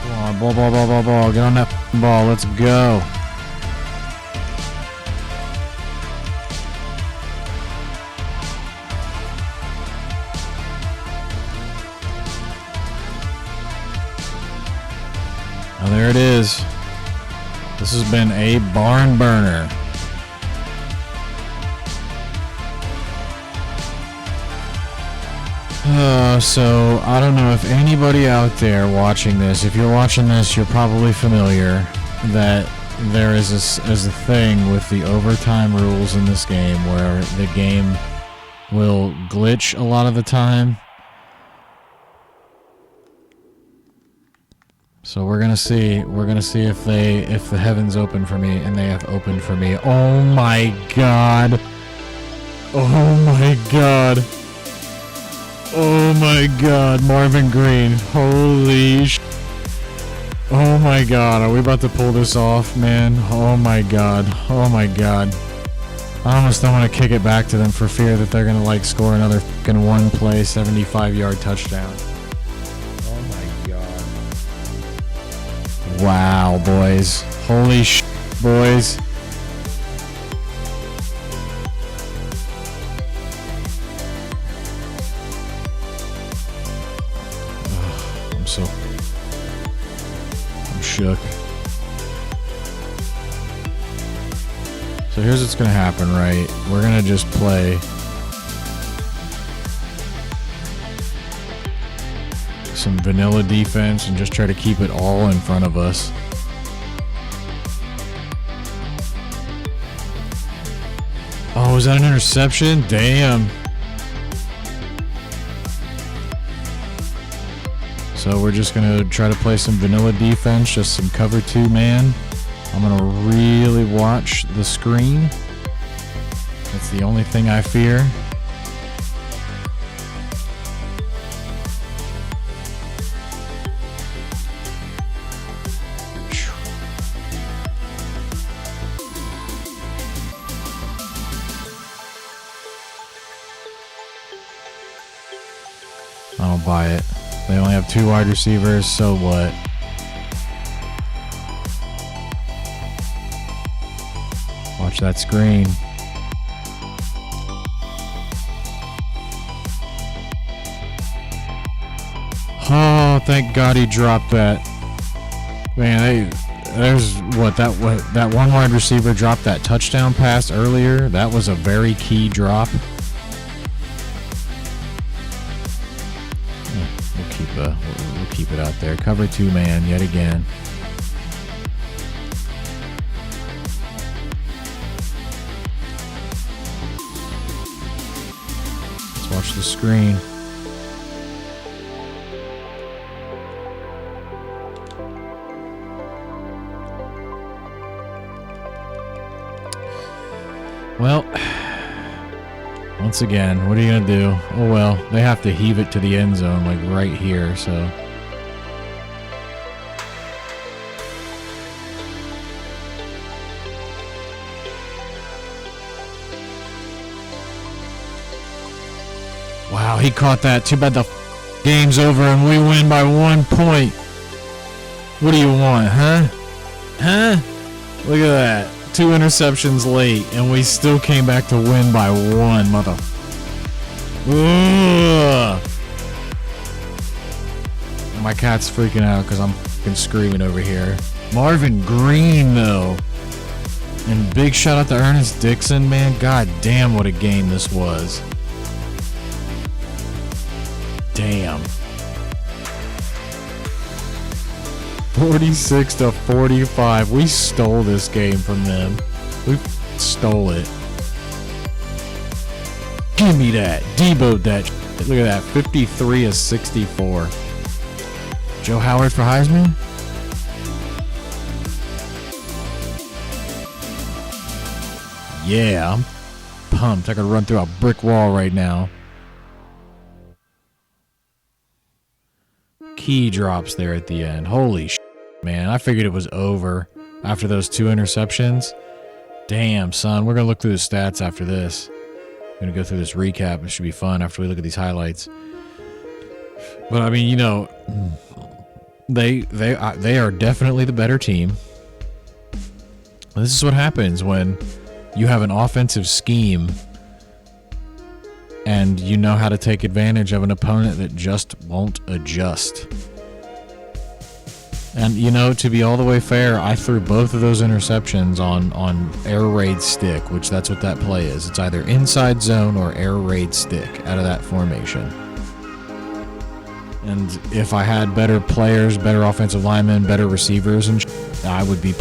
Come on, ball. Get on that ball. Let's go. Oh, there it is. This has been a barn burner. So I don't know if anybody out there watching this, if you're watching this, you're probably familiar that there is a thing with the overtime rules in this game where the game will glitch a lot of the time. So we're gonna see if the heavens open for me, and they have opened for me. Oh my God. Oh my God. Oh my God, Marvin Green. Holy sh... Oh my God, are we about to pull this off, man? Oh my God. Oh my God. I almost don't want to kick it back to them for fear that they're gonna like score another fucking one play 75-yard touchdown. Oh my God. Wow, boys. Holy sh... boys. I'm shook. So here's what's gonna happen, right? We're gonna just play some vanilla defense and just try to keep it all in front of us. Oh, is that an interception? Damn. So we're just going to try to play some vanilla defense, just some cover 2 man. I'm going to really watch the screen. That's the only thing I fear. I don't buy it. They only have 2 wide receivers, so what? Watch that screen. Oh, thank God he dropped that. Man, there's that one wide receiver dropped that touchdown pass earlier. That was a very key drop. We'll keep it out there. Cover 2 man yet again. Let's watch the screen. Well, once again, what are you going to do? Oh, well, they have to heave it to the end zone, like right here, so. Wow, he caught that. Too bad the game's over and we win by 1 point. What do you want, huh? Huh? Look at that. 2 interceptions late, and we still came back to win by 1, mother. Ugh. My cat's freaking out because I'm fucking screaming over here. Marvin Green, though. And big shout out to Ernest Dixon, man. God damn, what a game this was. Damn. 46-45. We stole this game from them. We stole it. Give me that. Deboed that shit. Look at that. 53-64. Joe Howard for Heisman? Yeah, I'm pumped. I could run through a brick wall right now. Key drops there at the end. Holy shit, man. I figured it was over after those 2 interceptions. Damn, son. We're going to look through the stats after this. We're going to go through this recap. It should be fun after we look at these highlights. But, I mean, you know, they are definitely the better team. This is what happens when you have an offensive scheme and you know how to take advantage of an opponent that just won't adjust. And, you know, to be all the way fair, I threw both of those interceptions on air raid stick, which that's what that play is. It's either inside zone or air raid stick out of that formation. And if I had better players, better offensive linemen, better receivers, and I would be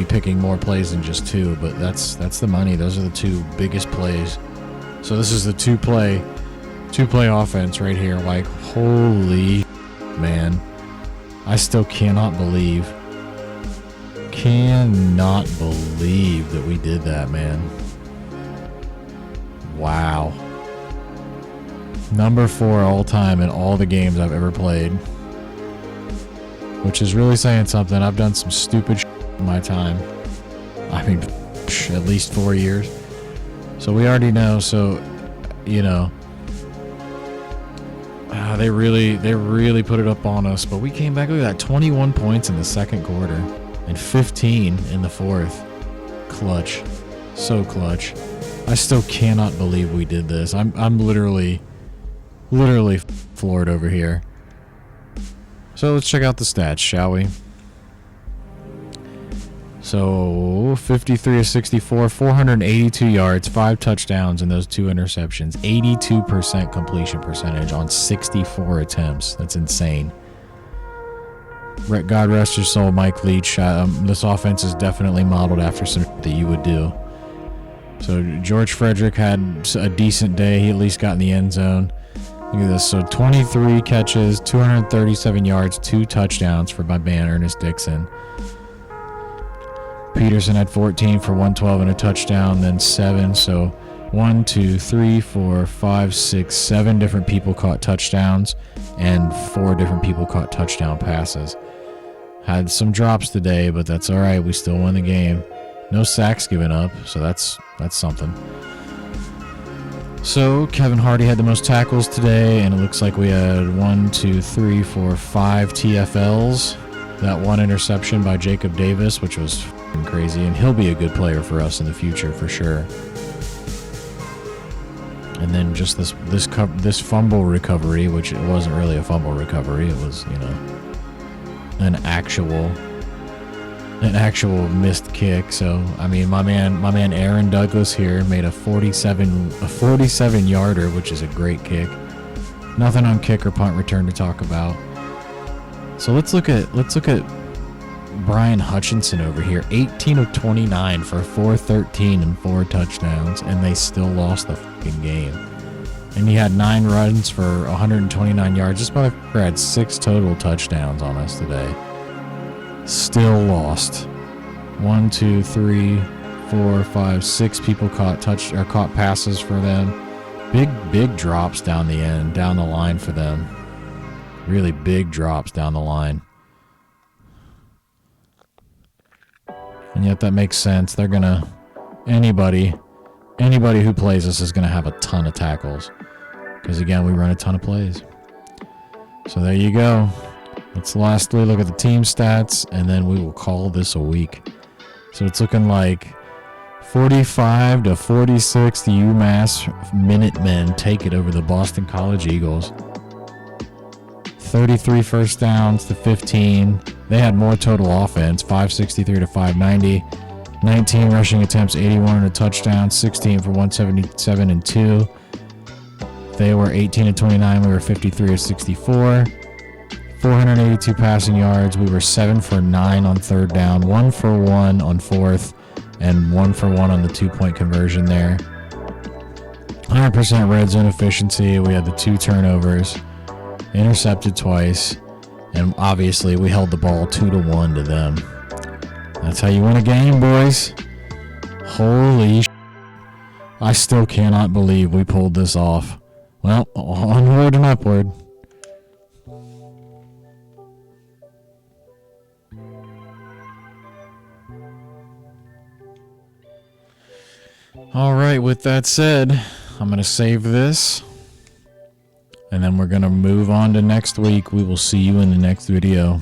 picking more plays than just 2. But that's the money. Those are the 2 biggest plays. So this is the two play offense right here. Like, holy man. I still cannot believe that we did that, man. Wow. Number 4 all time in all the games I've ever played. Which is really saying something. I've done some stupid shit in my time. I mean, at least 4 years. So we already know, so, you know, they really put it up on us, but we came back. Look at that, 21 points in the second quarter and 15 in the fourth. Clutch. So clutch. I still cannot believe we did this. I'm literally floored over here. So let's check out the stats, shall we? So 53-64, 482 yards, 5 touchdowns, and those 2 interceptions. 82% completion percentage on 64 attempts. That's insane. God rest your soul, Mike Leach. This offense is definitely modeled after something that you would do. So George Frederick had a decent day. He at least got in the end zone. Look at this. So 23 catches, 237 yards, 2 touchdowns for my man Ernest Dixon. Peterson had 14 for 112 and a touchdown, then 7. So 1, 2, 3, 4, 5, 6, 7 different people caught touchdowns, and 4 different people caught touchdown passes. Had some drops today, but that's all right. We still won the game. No sacks given up, so that's something. So Kevin Hardy had the most tackles today, and it looks like we had 5 TFLs. That one interception by Jacob Davis, which was crazy, and he'll be a good player for us in the future for sure. And then just this fumble recovery, which it wasn't really a fumble recovery, it was, you know, an actual missed kick. So I mean, my man Aaron Douglas here made a 47 yarder, which is a great kick. Nothing on kick or punt return to talk about. So let's look at Brian Hutchinson over here. 18 of 29 for 413 and 4 touchdowns, and they still lost the fucking game. And he had 9 runs for 129 yards. This motherfucker had 6 total touchdowns on us today. Still lost. 1, 2, 3, 4, 5, 6 people caught passes for them. Big drops down the line for them. Really big drops down the line. And yet that makes sense. They're gonna anybody who plays us is gonna have a ton of tackles. Because again, we run a ton of plays. So there you go. Let's lastly look at the team stats, and then we will call this a week. So it's looking like 45 to 46, the UMass Minutemen take it over the Boston College Eagles. 33 first downs to 15. They had more total offense, 563 to 590. 19 rushing attempts, 81 and a touchdown, 16 for 177 and 2. They were 18 to 29. We were 53 to 64. 482 passing yards. We were 7 for 9 on third down, 1 for 1 on fourth, and 1 for 1 on the 2-point conversion there. 100% red zone efficiency. We had the 2 turnovers, intercepted twice, and obviously we held the ball 2-1 to them. That's how you win a game, boys. Holy I still cannot believe we pulled this off. Well, onward and upward. All right, with that said, I'm going to save this, and then we're going to move on to next week. We will see you in the next video.